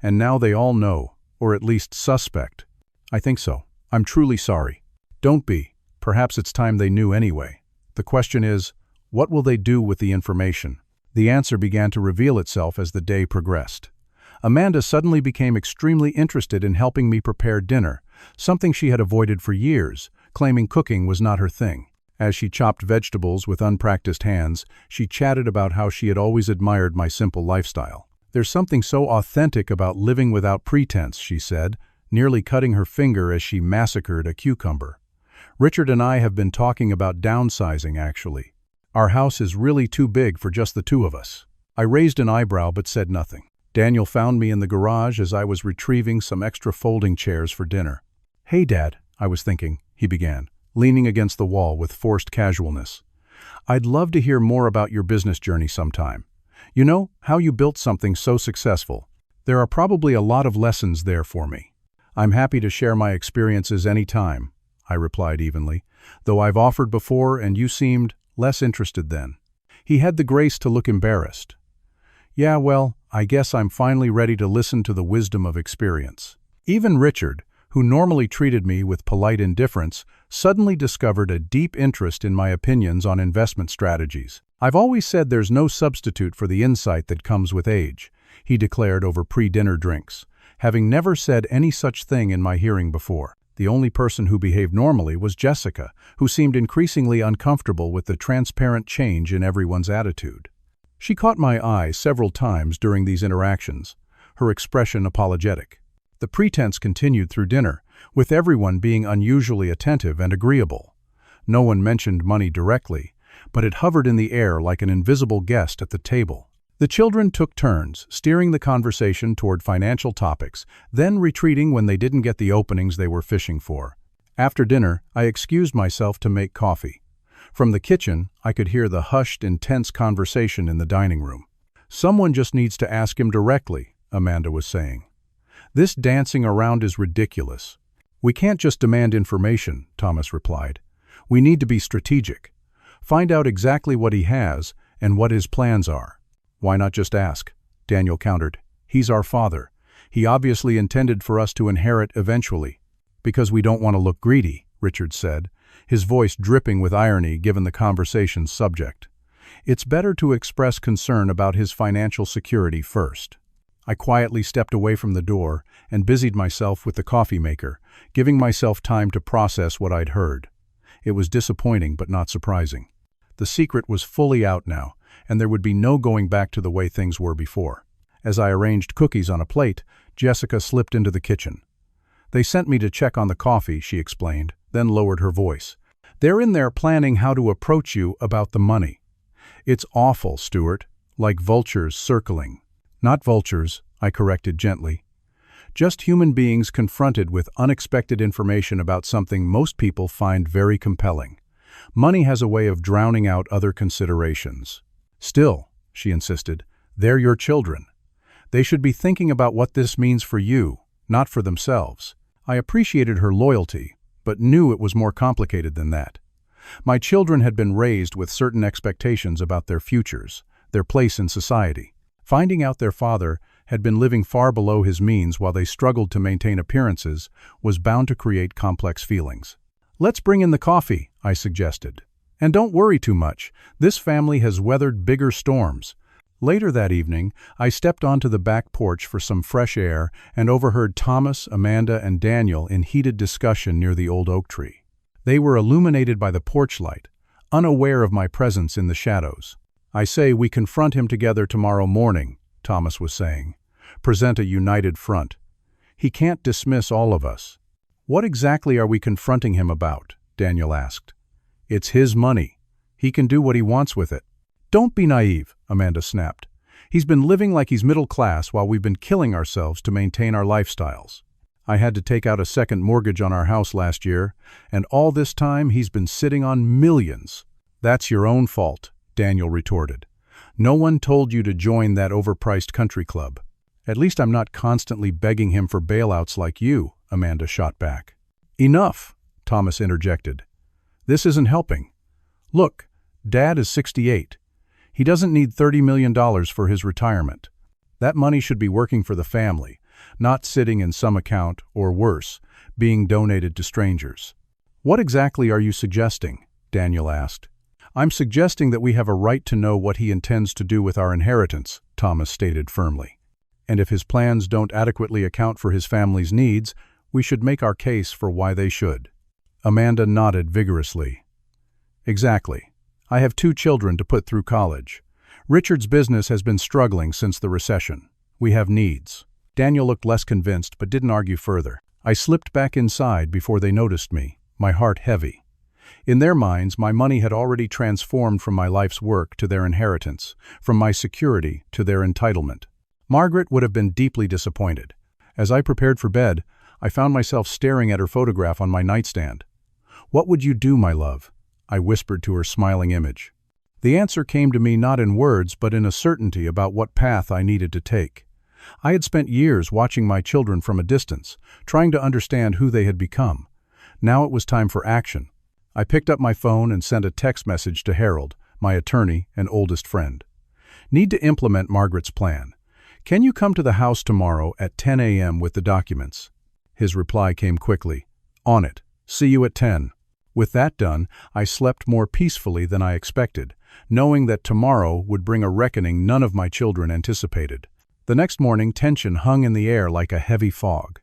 S1: "And now they all know, or at least suspect." "I think so. I'm truly sorry." "Don't be. Perhaps it's time they knew anyway. The question is, what will they do with the information?" The answer began to reveal itself as the day progressed. Amanda suddenly became extremely interested in helping me prepare dinner, something she had avoided for years, claiming cooking was not her thing. As she chopped vegetables with unpracticed hands, she chatted about how she had always admired my simple lifestyle. "There's something so authentic about living without pretense," she said, nearly cutting her finger as she massacred a cucumber. "Richard and I have been talking about downsizing, actually. Our house is really too big for just the two of us." I raised an eyebrow but said nothing. Daniel found me in the garage as I was retrieving some extra folding chairs for dinner. "Hey, Dad," I was thinking, he began, leaning against the wall with forced casualness. "I'd love to hear more about your business journey sometime. You know, how you built something so successful. There are probably a lot of lessons there for me." "I'm happy to share my experiences any time," I replied evenly, "though I've offered before and you seemed less interested then." He had the grace to look embarrassed. "Yeah, well, I guess I'm finally ready to listen to the wisdom of experience." Even Richard, who normally treated me with polite indifference, suddenly discovered a deep interest in my opinions on investment strategies. "I've always said there's no substitute for the insight that comes with age," he declared over pre-dinner drinks, having never said any such thing in my hearing before. The only person who behaved normally was Jessica, who seemed increasingly uncomfortable with the transparent change in everyone's attitude. She caught my eye several times during these interactions, her expression apologetic. The pretense continued through dinner, with everyone being unusually attentive and agreeable. No one mentioned money directly, but it hovered in the air like an invisible guest at the table. The children took turns, steering the conversation toward financial topics, then retreating when they didn't get the openings they were fishing for. After dinner, I excused myself to make coffee. From the kitchen, I could hear the hushed, intense conversation in the dining room. "Someone just needs to ask him directly," Amanda was saying. "This dancing around is ridiculous." "We can't just demand information," Thomas replied. "We need to be strategic. Find out exactly what he has and what his plans are." "Why not just ask?" Daniel countered. "He's our father. He obviously intended for us to inherit eventually." "Because we don't want to look greedy," Richard said, his voice dripping with irony given the conversation's subject. "It's better to express concern about his financial security first." I quietly stepped away from the door and busied myself with the coffee maker, giving myself time to process what I'd heard. It was disappointing but not surprising. The secret was fully out now, and there would be no going back to the way things were before. As I arranged cookies on a plate, Jessica slipped into the kitchen. "They sent me to check on the coffee," she explained, then lowered her voice. "They're in there planning how to approach you about the money. It's awful, Stuart, like vultures circling." "Not vultures," I corrected gently. "Just human beings confronted with unexpected information about something most people find very compelling. Money has a way of drowning out other considerations." "Still," she insisted, "they're your children. They should be thinking about what this means for you, not for themselves." I appreciated her loyalty, but knew it was more complicated than that. My children had been raised with certain expectations about their futures, their place in society. Finding out their father had been living far below his means while they struggled to maintain appearances was bound to create complex feelings. "Let's bring in the coffee," I suggested. "And don't worry too much. This family has weathered bigger storms." Later that evening, I stepped onto the back porch for some fresh air and overheard Thomas, Amanda, and Daniel in heated discussion near the old oak tree. They were illuminated by the porch light, unaware of my presence in the shadows. "I say we confront him together tomorrow morning," Thomas was saying. "Present a united front. He can't dismiss all of us." "What exactly are we confronting him about?" Daniel asked. "It's his money. He can do what he wants with it." "Don't be naive," Amanda snapped. "He's been living like he's middle class while we've been killing ourselves to maintain our lifestyles. I had to take out a second mortgage on our house last year, and all this time he's been sitting on millions." "That's your own fault," Daniel retorted. "No one told you to join that overpriced country club." "At least I'm not constantly begging him for bailouts like you," Amanda shot back. "Enough," Thomas interjected. "This isn't helping. Look, Dad is 68. He doesn't need $30 million for his retirement. That money should be working for the family, not sitting in some account, or worse, being donated to strangers." "What exactly are you suggesting?" Daniel asked. "I'm suggesting that we have a right to know what he intends to do with our inheritance," Thomas stated firmly. "And if his plans don't adequately account for his family's needs, we should make our case for why they should." Amanda nodded vigorously. "Exactly. I have 2 children to put through college. Richard's business has been struggling since the recession. We have needs." Daniel looked less convinced but didn't argue further. I slipped back inside before they noticed me, my heart heavy. In their minds, my money had already transformed from my life's work to their inheritance, from my security to their entitlement. Margaret would have been deeply disappointed. As I prepared for bed, I found myself staring at her photograph on my nightstand. "What would you do, my love?" I whispered to her smiling image. The answer came to me not in words but in a certainty about what path I needed to take. I had spent years watching my children from a distance, trying to understand who they had become. Now it was time for action. I picked up my phone and sent a text message to Harold, my attorney and oldest friend. "Need to implement Margaret's plan. Can you come to the house tomorrow at 10 a.m. with the documents?" His reply came quickly. "On it. See you at 10. With that done, I slept more peacefully than I expected, knowing that tomorrow would bring a reckoning none of my children anticipated. The next morning, tension hung in the air like a heavy fog.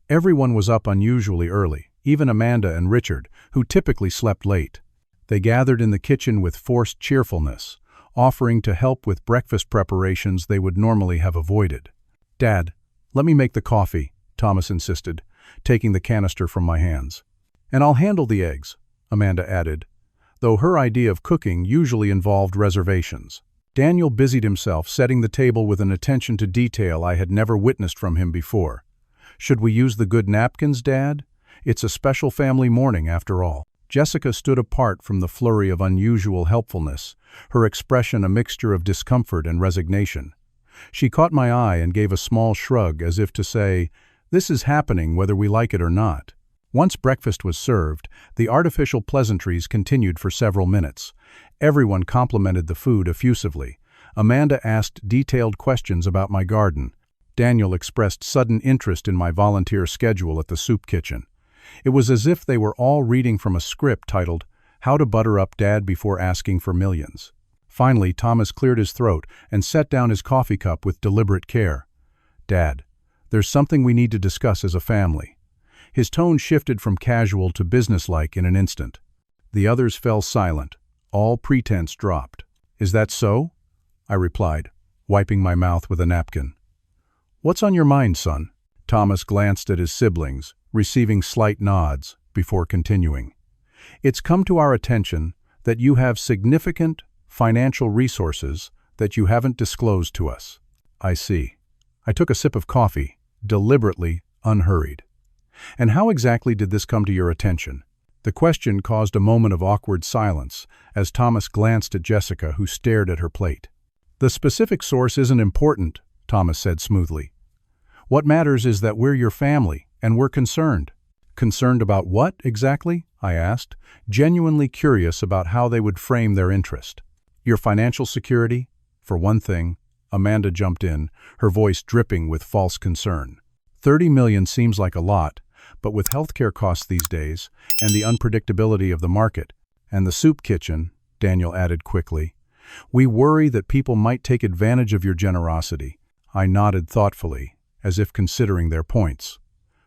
S1: Everyone was up unusually early, even Amanda and Richard, who typically slept late. They gathered in the kitchen with forced cheerfulness, offering to help with breakfast preparations they would normally have avoided. "Dad, let me make the coffee," Thomas insisted, taking the canister from my hands. "And I'll handle the eggs," Amanda added, though her idea of cooking usually involved reservations. Daniel busied himself setting the table with an attention to detail I had never witnessed from him before. "Should we use the good napkins, Dad? It's a special family morning, after all." Jessica stood apart from the flurry of unusual helpfulness, her expression a mixture of discomfort and resignation. She caught my eye and gave a small shrug as if to say, "This is happening whether we like it or not." Once breakfast was served, the artificial pleasantries continued for several minutes. Everyone complimented the food effusively. Amanda asked detailed questions about my garden. Daniel expressed sudden interest in my volunteer schedule at the soup kitchen. It was as if they were all reading from a script titled, "How to Butter Up Dad Before Asking for Millions." Finally, Thomas cleared his throat and set down his coffee cup with deliberate care. "Dad, there's something we need to discuss as a family." His tone shifted from casual to businesslike in an instant. The others fell silent. All pretense dropped. "Is that so?" I replied, wiping my mouth with a napkin. "What's on your mind, son?" Thomas glanced at his siblings, receiving slight nods, before continuing. "It's come to our attention that you have significant financial resources that you haven't disclosed to us." "I see." I took a sip of coffee, deliberately unhurried. "And how exactly did this come to your attention?" The question caused a moment of awkward silence as Thomas glanced at Jessica, who stared at her plate. "The specific source isn't important," Thomas said smoothly. "What matters is that we're your family, and we're concerned." "Concerned about what, exactly?" I asked, genuinely curious about how they would frame their interest. "Your financial security, for one thing," Amanda jumped in, her voice dripping with false concern. "30 million seems like a lot, but with healthcare costs these days, and the unpredictability of the market, and the soup kitchen," Daniel added quickly, "we worry that people might take advantage of your generosity." I nodded thoughtfully, as if considering their points.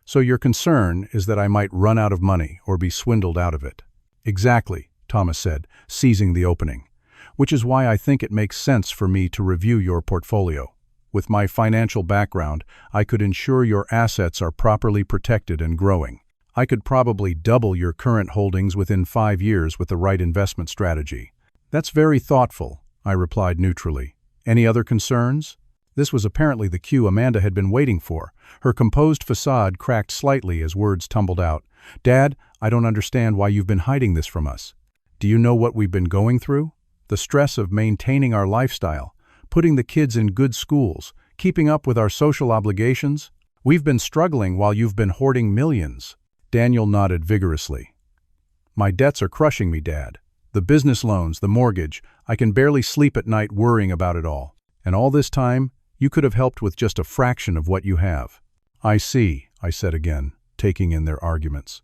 S1: "So your concern is that I might run out of money or be swindled out of it?" "Exactly," Thomas said, seizing the opening. "Which is why I think it makes sense for me to review your portfolio. With my financial background, I could ensure your assets are properly protected and growing. I could probably double your current holdings within 5 years with the right investment strategy." "That's very thoughtful," I replied neutrally. "Any other concerns?" This was apparently the cue Amanda had been waiting for. Her composed facade cracked slightly as words tumbled out. "Dad, I don't understand why you've been hiding this from us. Do you know what we've been going through? The stress of maintaining our lifestyle, putting the kids in good schools, keeping up with our social obligations. We've been struggling while you've been hoarding millions." Daniel nodded vigorously. "My debts are crushing me, Dad. The business loans, the mortgage, I can barely sleep at night worrying about it all. And all this time, you could have helped with just a fraction of what you have." "I see," I said again, taking in their arguments.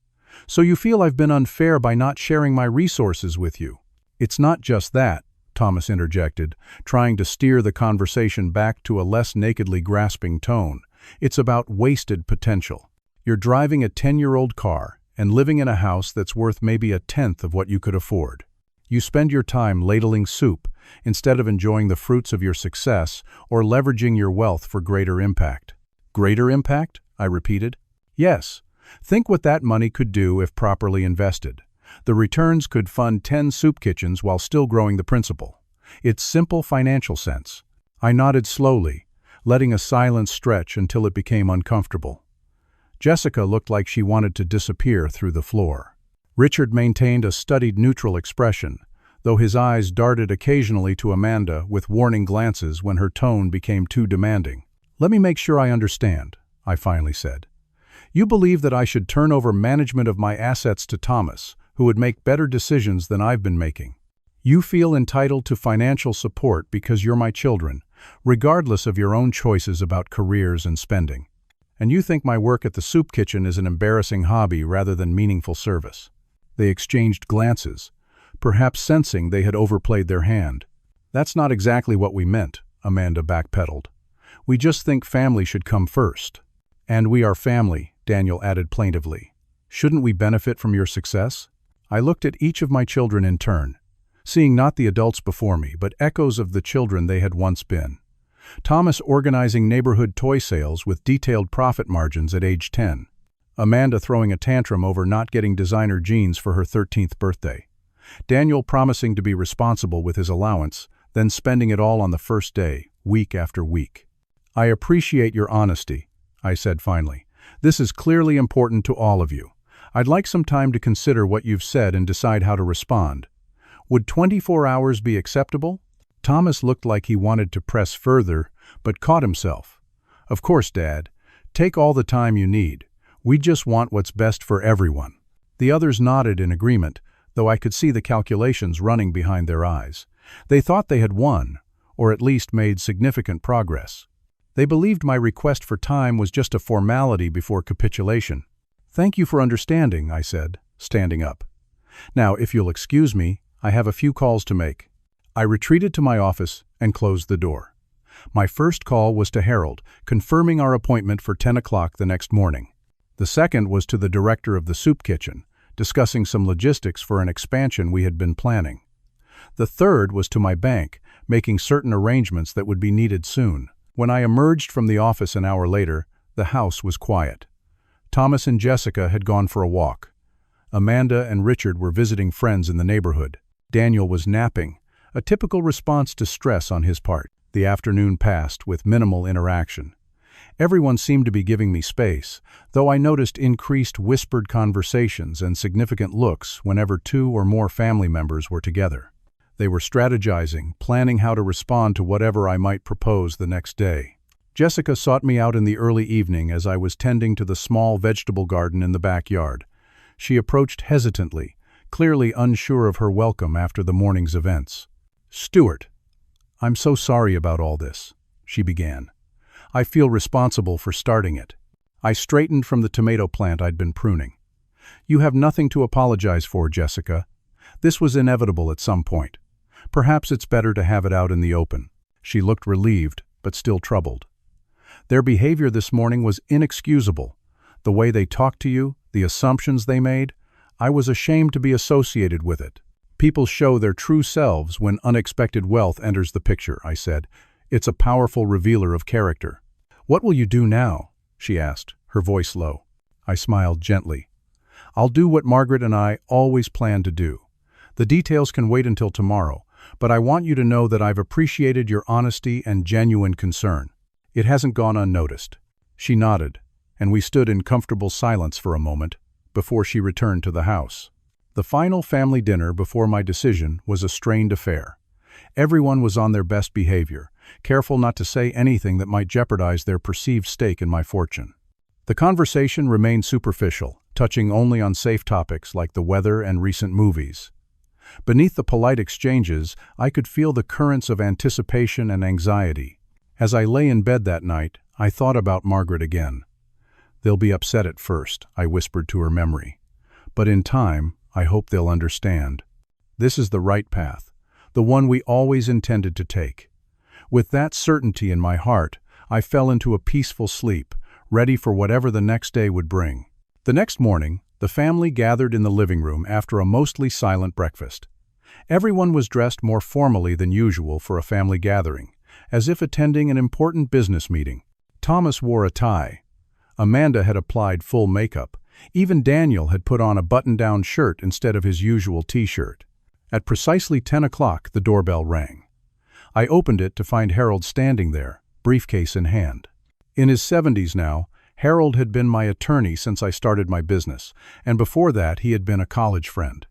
S1: "So you feel I've been unfair by not sharing my resources with you?" "It's not just that," Thomas interjected, trying to steer the conversation back to a less nakedly grasping tone. "It's about wasted potential. You're driving a 10-year-old car and living in a house that's worth maybe 1/10 of what you could afford. You spend your time ladling soup instead of enjoying the fruits of your success or leveraging your wealth for greater impact." "Greater impact?" I repeated. "Yes, Think what that money could do if properly invested. The returns could fund 10 soup kitchens while still growing the principal. It's simple financial sense. I nodded slowly, letting a silence stretch until it became uncomfortable. Jessica looked like she wanted to disappear through the floor. Richard maintained a studied neutral expression, though his eyes darted occasionally to Amanda with warning glances when her tone became too demanding. "Let me make sure I understand," I finally said. "You believe that I should turn over management of my assets to Thomas, who would make better decisions than I've been making. You feel entitled to financial support because you're my children, regardless of your own choices about careers and spending. And you think my work at the soup kitchen is an embarrassing hobby rather than meaningful service." They exchanged glances, perhaps sensing they had overplayed their hand. "That's not exactly what we meant," Amanda backpedaled. "We just think family should come first." "And we are family," Daniel added plaintively. "Shouldn't we benefit from your success?" I looked at each of my children in turn, seeing not the adults before me, but echoes of the children they had once been. Thomas organizing neighborhood toy sales with detailed profit margins at age 10. Amanda throwing a tantrum over not getting designer jeans for her 13th birthday. Daniel promising to be responsible with his allowance, then spending it all on the first day, week after week. "I appreciate your honesty," I said finally. "This is clearly important to all of you. I'd like some time to consider what you've said and decide how to respond. Would 24 hours be acceptable?" Thomas looked like he wanted to press further, but caught himself. "Of course, Dad. Take all the time you need. We just want what's best for everyone." The others nodded in agreement, though I could see the calculations running behind their eyes. They thought they had won, or at least made significant progress. They believed my request for time was just a formality before capitulation. "Thank you for understanding," I said, standing up. "Now, if you'll excuse me, I have a few calls to make." I retreated to my office and closed the door. My first call was to Harold, confirming our appointment for 10 o'clock the next morning. The second was to the director of the soup kitchen, discussing some logistics for an expansion we had been planning. The third was to my bank, making certain arrangements that would be needed soon. When I emerged from the office an hour later, the house was quiet. Thomas and Jessica had gone for a walk. Amanda and Richard were visiting friends in the neighborhood. Daniel was napping, a typical response to stress on his part. The afternoon passed with minimal interaction. Everyone seemed to be giving me space, though I noticed increased whispered conversations and significant looks whenever 2 or more family members were together. They were strategizing, planning how to respond to whatever I might propose the next day. Jessica sought me out in the early evening as I was tending to the small vegetable garden in the backyard. She approached hesitantly, clearly unsure of her welcome after the morning's events. "Stuart, I'm so sorry about all this," she began. "I feel responsible for starting it." I straightened from the tomato plant I'd been pruning. "You have nothing to apologize for, Jessica. This was inevitable at some point. Perhaps it's better to have it out in the open." She looked relieved, but still troubled. "Their behavior this morning was inexcusable. The way they talked to you, the assumptions they made, I was ashamed to be associated with it." "People show their true selves when unexpected wealth enters the picture," I said. "It's a powerful revealer of character." "What will you do now?" she asked, her voice low. I smiled gently. "I'll do what Margaret and I always planned to do. The details can wait until tomorrow, but I want you to know that I've appreciated your honesty and genuine concern. It hasn't gone unnoticed." She nodded, and we stood in comfortable silence for a moment before she returned to the house. The final family dinner before my decision was a strained affair. Everyone was on their best behavior, careful not to say anything that might jeopardize their perceived stake in my fortune. The conversation remained superficial, touching only on safe topics like the weather and recent movies. Beneath the polite exchanges, I could feel the currents of anticipation and anxiety. As I lay in bed that night, I thought about Margaret again. "They'll be upset at first," I whispered to her memory. "But in time, I hope they'll understand. This is the right path, the one we always intended to take." With that certainty in my heart, I fell into a peaceful sleep, ready for whatever the next day would bring. The next morning, the family gathered in the living room after a mostly silent breakfast. Everyone was dressed more formally than usual for a family gathering, as if attending an important business meeting. Thomas wore a tie. Amanda had applied full makeup, Even Daniel had put on a button-down shirt instead of his usual t-shirt. At precisely 10 o'clock, the doorbell rang. I opened it to find Harold standing there, briefcase in hand. In his 70s now, Harold had been my attorney since I started my business, and before that he had been a college friend.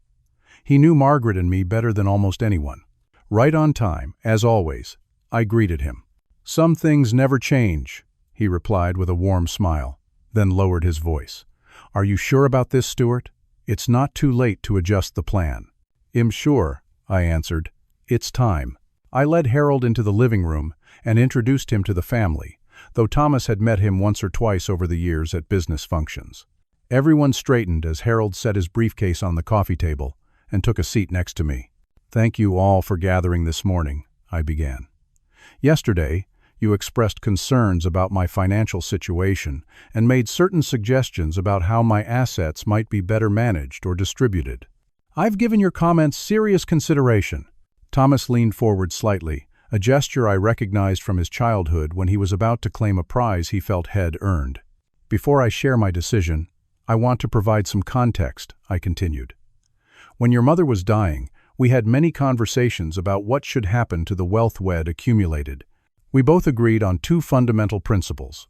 S1: He knew Margaret and me better than almost anyone. Right on time, as always, I greeted him. "Some things never change," he replied with a warm smile, then lowered his voice. "Are you sure about this, Stuart? It's not too late to adjust the plan." "I'm sure," I answered. "It's time." I led Harold into the living room and introduced him to the family, though Thomas had met him once or twice over the years at business functions. Everyone straightened as Harold set his briefcase on the coffee table and took a seat next to me. "Thank you all for gathering this morning," I began. "Yesterday, you expressed concerns about my financial situation and made certain suggestions about how my assets might be better managed or distributed. I've given your comments serious consideration." Thomas leaned forward slightly, a gesture I recognized from his childhood when he was about to claim a prize he felt had earned. "Before I share my decision, I want to provide some context," I continued. "When your mother was dying, we had many conversations about what should happen to the wealth we'd accumulated. We both agreed on two fundamental principles.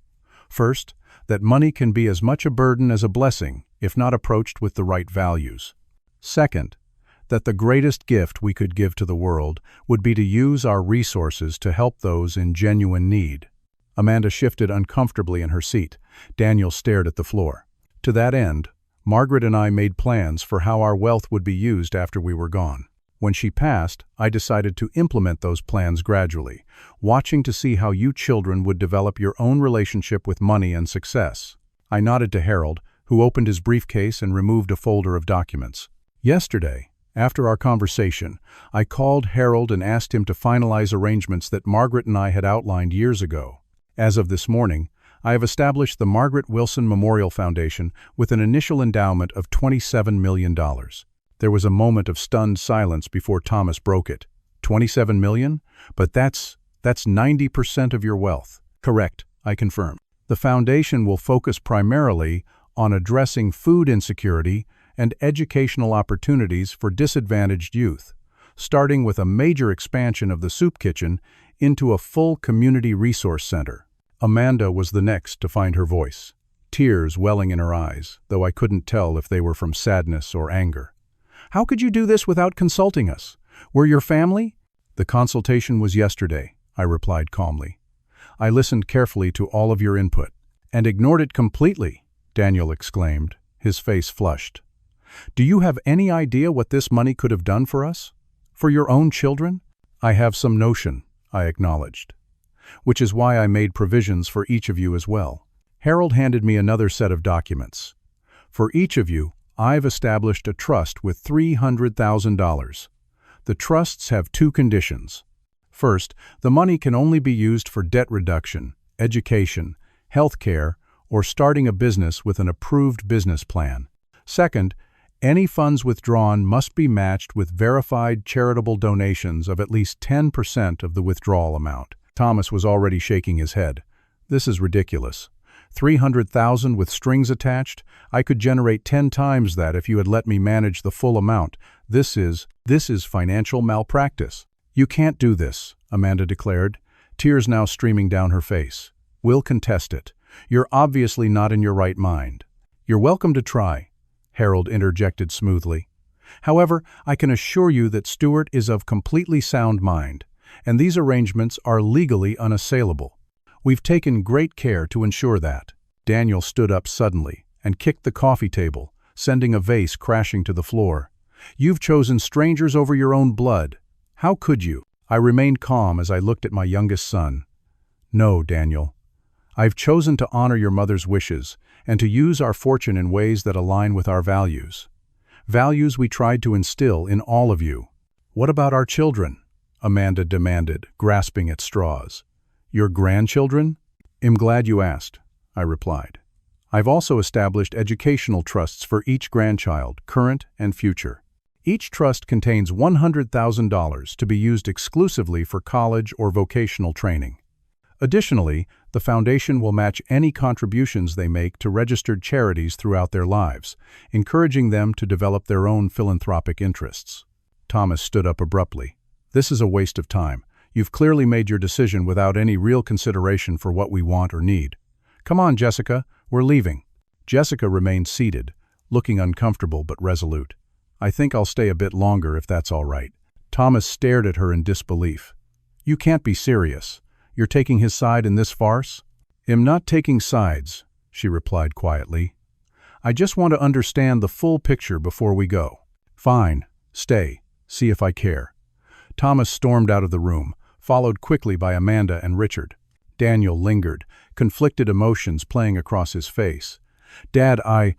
S1: First, that money can be as much a burden as a blessing if not approached with the right values. Second, that the greatest gift we could give to the world would be to use our resources to help those in genuine need." Amanda shifted uncomfortably in her seat. Daniel stared at the floor. To that end, Margaret and I made plans for how our wealth would be used after we were gone. When she passed, I decided to implement those plans gradually, watching to see how you children would develop your own relationship with money and success. I nodded to Harold, who opened his briefcase and removed a folder of documents. Yesterday, after our conversation, I called Harold and asked him to finalize arrangements that Margaret and I had outlined years ago. As of this morning, I have established the Margaret Wilson Memorial Foundation with an initial endowment of $27 million. There was a moment of stunned silence before Thomas broke it. $27 million? But that's 90% of your wealth. Correct, I confirmed. The foundation will focus primarily on addressing food insecurity and educational opportunities for disadvantaged youth, starting with a major expansion of the soup kitchen into a full community resource center. Amanda was the next to find her voice, tears welling in her eyes, though I couldn't tell if they were from sadness or anger. "How could you do this without consulting us? We're your family?" "The consultation was yesterday," I replied calmly. "I listened carefully to all of your input." "And ignored it completely," Daniel exclaimed, his face flushed. "Do you have any idea what this money could have done for us? For your own children?" "I have some notion," I acknowledged. "Which is why I made provisions for each of you as well." Harold handed me another set of documents. "For each of you, I've established a trust with $300,000. The trusts have two conditions. First, the money can only be used for debt reduction, education, health care, or starting a business with an approved business plan. Second, any funds withdrawn must be matched with verified charitable donations of at least 10% of the withdrawal amount." Thomas was already shaking his head. "This is ridiculous. 300,000 with strings attached? I could generate 10 times that if you had let me manage the full amount. This is financial malpractice." "You can't do this," Amanda declared, tears now streaming down her face. "We'll contest it. You're obviously not in your right mind." "You're welcome to try," Harold interjected smoothly. "However, I can assure you that Stuart is of completely sound mind, and these arrangements are legally unassailable. We've taken great care to ensure that." Daniel stood up suddenly and kicked the coffee table, sending a vase crashing to the floor. "You've chosen strangers over your own blood. How could you?" I remained calm as I looked at my youngest son. "No, Daniel. I've chosen to honor your mother's wishes and to use our fortune in ways that align with our values. Values we tried to instill in all of you." "What about our children?" Amanda demanded, grasping at straws. "Your grandchildren?" "I'm glad you asked," I replied. "I've also established educational trusts for each grandchild, current and future. Each trust contains $100,000 to be used exclusively for college or vocational training. Additionally, The foundation will match any contributions they make to registered charities throughout their lives, encouraging them to develop their own philanthropic interests. Thomas stood up abruptly. This is a waste of time. You've clearly made your decision without any real consideration for what we want or need. Come on, Jessica, we're leaving. Jessica remained seated, looking uncomfortable but resolute. I think I'll stay a bit longer if that's all right. Thomas stared at her in disbelief. You can't be serious. You're taking his side in this farce? I'm not taking sides, she replied quietly. I just want to understand the full picture before we go. Fine, stay, see if I care. Thomas stormed out of the room, followed quickly by Amanda and Richard. Daniel lingered, conflicted emotions playing across his face. Dad, I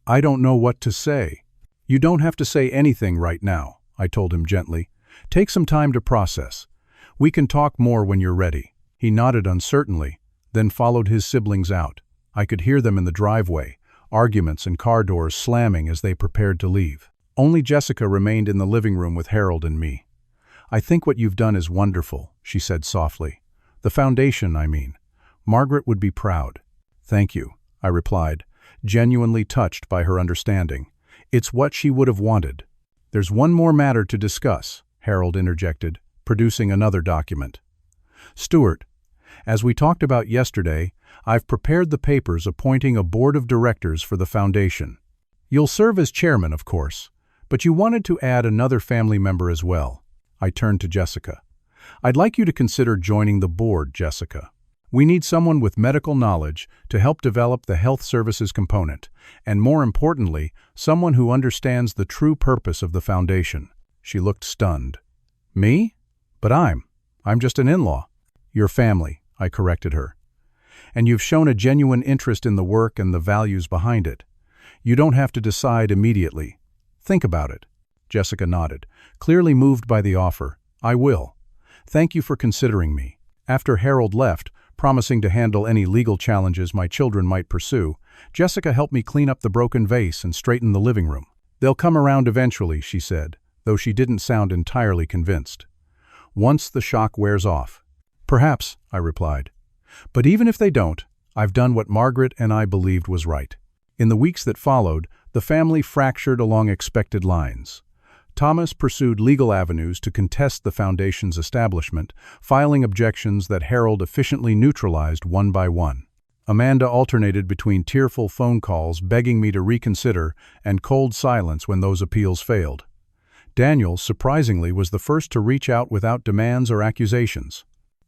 S1: don't know what to say. You don't have to say anything right now, I told him gently. Take some time to process. We can talk more when you're ready. He nodded uncertainly, then followed his siblings out. I could hear them in the driveway, arguments and car doors slamming as they prepared to leave. Only Jessica remained in the living room with Harold and me. I think what you've done is wonderful, she said softly. The foundation, I mean. Margaret would be proud. Thank you, I replied, genuinely touched by her understanding. It's what she would have wanted. There's one more matter to discuss, Harold interjected, producing another document. Stuart, as we talked about yesterday, I've prepared the papers appointing a board of directors for the foundation. You'll serve as chairman, of course, but you wanted to add another family member as well. I turned to Jessica. I'd like you to consider joining the board, Jessica. We need someone with medical knowledge to help develop the health services component, and more importantly, someone who understands the true purpose of the foundation. She looked stunned. Me? But I'm just an in-law. Your family, I corrected her. And you've shown a genuine interest in the work and the values behind it. You don't have to decide immediately. Think about it. Jessica nodded, clearly moved by the offer. I will. Thank you for considering me. After Harold left, promising to handle any legal challenges my children might pursue, Jessica helped me clean up the broken vase and straighten the living room. They'll come around eventually, she said, though she didn't sound entirely convinced. Once the shock wears off. Perhaps, I replied. But even if they don't, I've done what Margaret and I believed was right. In the weeks that followed, the family fractured along expected lines. Thomas pursued legal avenues to contest the foundation's establishment, filing objections that Harold efficiently neutralized one by one. Amanda alternated between tearful phone calls begging me to reconsider and cold silence when those appeals failed. Daniel, surprisingly, was the first to reach out without demands or accusations.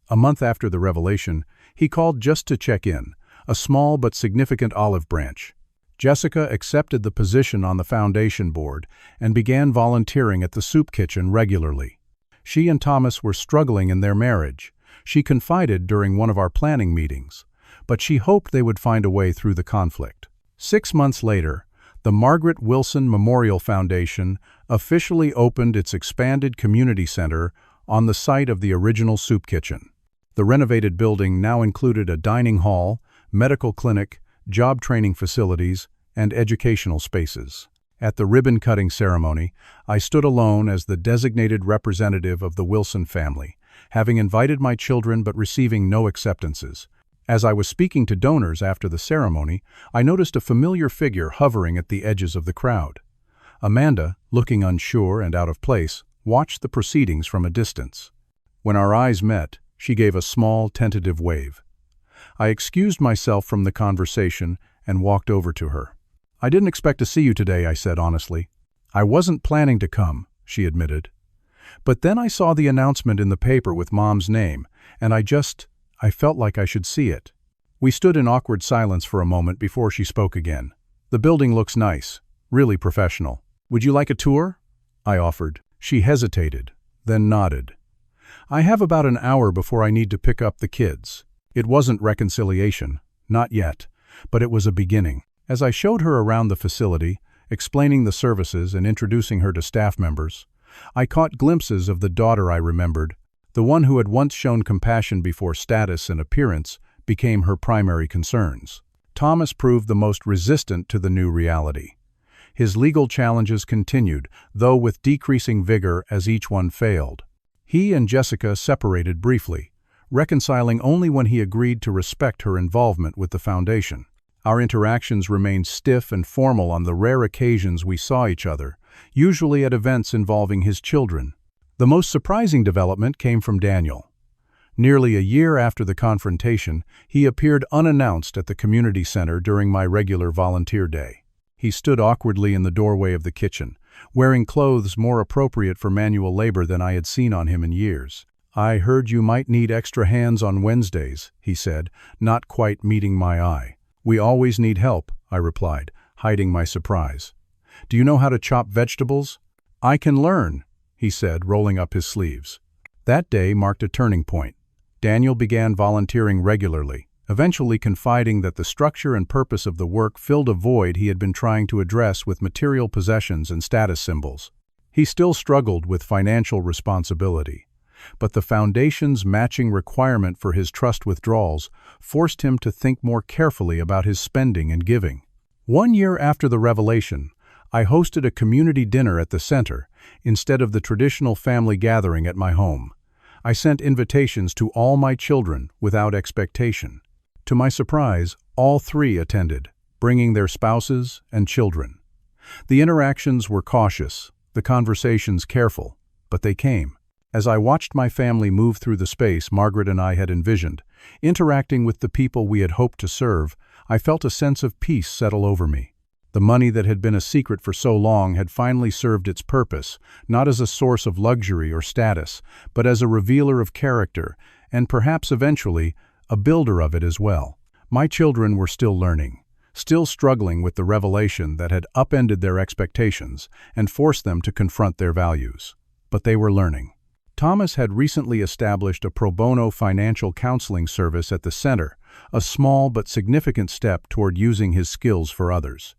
S1: A month after the revelation, he called just to check in, a small but significant olive branch. Jessica accepted the position on the foundation board and began volunteering at the soup kitchen regularly. She and Thomas were struggling in their marriage. She confided during one of our planning meetings, but she hoped they would find a way through the conflict. 6 months later, the Margaret Wilson Memorial Foundation officially opened its expanded community center on the site of the original soup kitchen. The renovated building now included a dining hall, medical clinic, job training facilities, and educational spaces. At the ribbon-cutting ceremony, I stood alone as the designated representative of the Wilson family, having invited my children but receiving no acceptances. As I was speaking to donors after the ceremony, I noticed a familiar figure hovering at the edges of the crowd. Amanda, looking unsure and out of place, watched the proceedings from a distance. When our eyes met, she gave a small, tentative wave. I excused myself from the conversation and walked over to her. I didn't expect to see you today, I said honestly. I wasn't planning to come, she admitted. But then I saw the announcement in the paper with Mom's name, and I felt like I should see it. We stood in awkward silence for a moment before she spoke again. The building looks nice, really professional. Would you like a tour? I offered. She hesitated, then nodded. I have about an hour before I need to pick up the kids. It wasn't reconciliation, not yet, but it was a beginning. As I showed her around the facility, explaining the services and introducing her to staff members, I caught glimpses of the daughter I remembered. The one who had once shown compassion before status and appearance became her primary concerns. Thomas proved the most resistant to the new reality. His legal challenges continued, though with decreasing vigor as each one failed. He and Jessica separated briefly, reconciling only when he agreed to respect her involvement with the foundation. Our interactions remained stiff and formal on the rare occasions we saw each other, usually at events involving his children. The most surprising development came from Daniel. Nearly a year after the confrontation, he appeared unannounced at the community center during my regular volunteer day. He stood awkwardly in the doorway of the kitchen, wearing clothes more appropriate for manual labor than I had seen on him in years. "I heard you might need extra hands on Wednesdays," he said, not quite meeting my eye. "We always need help," I replied, hiding my surprise. "Do you know how to chop vegetables?" "I can learn," he said, rolling up his sleeves. That day marked a turning point. Daniel began volunteering regularly, eventually confiding that the structure and purpose of the work filled a void he had been trying to address with material possessions and status symbols. He still struggled with financial responsibility, but the foundation's matching requirement for his trust withdrawals forced him to think more carefully about his spending and giving. 1 year after the revelation, I hosted a community dinner at the center instead of the traditional family gathering at my home. I sent invitations to all my children without expectation. To my surprise, all 3 attended, bringing their spouses and children. The interactions were cautious, the conversations careful, but they came. As I watched my family move through the space Margaret and I had envisioned, interacting with the people we had hoped to serve, I felt a sense of peace settle over me. The money that had been a secret for so long had finally served its purpose, not as a source of luxury or status, but as a revealer of character, and perhaps eventually, a builder of it as well. My children were still learning, still struggling with the revelation that had upended their expectations and forced them to confront their values. But they were learning. Thomas had recently established a pro bono financial counseling service at the center, a small but significant step toward using his skills for others.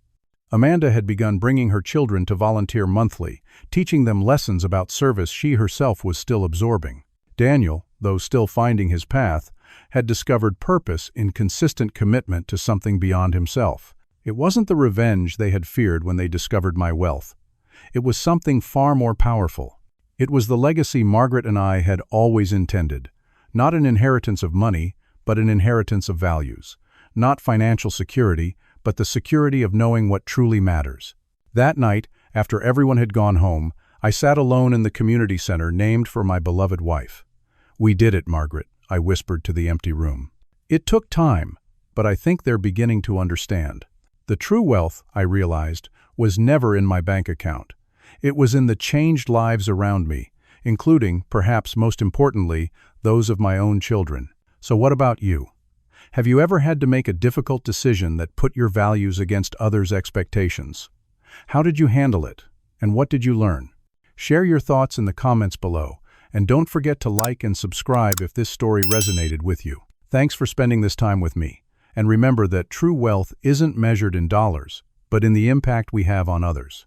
S1: Amanda had begun bringing her children to volunteer monthly, teaching them lessons about service she herself was still absorbing. Daniel, though still finding his path, had discovered purpose in consistent commitment to something beyond himself. It wasn't the revenge they had feared when they discovered my wealth. It was something far more powerful. It was the legacy Margaret and I had always intended. Not an inheritance of money, but an inheritance of values. Not financial security, but the security of knowing what truly matters. That night, after everyone had gone home, I sat alone in the community center named for my beloved wife. "We did it, Margaret," I whispered to the empty room. "It took time, but I think they're beginning to understand." The true wealth, I realized, was never in my bank account. It was in the changed lives around me, including, perhaps most importantly, those of my own children. So what about you? Have you ever had to make a difficult decision that put your values against others' expectations? How did you handle it, and what did you learn? Share your thoughts in the comments below, and don't forget to like and subscribe if this story resonated with you. Thanks for spending this time with me, and remember that true wealth isn't measured in dollars, but in the impact we have on others.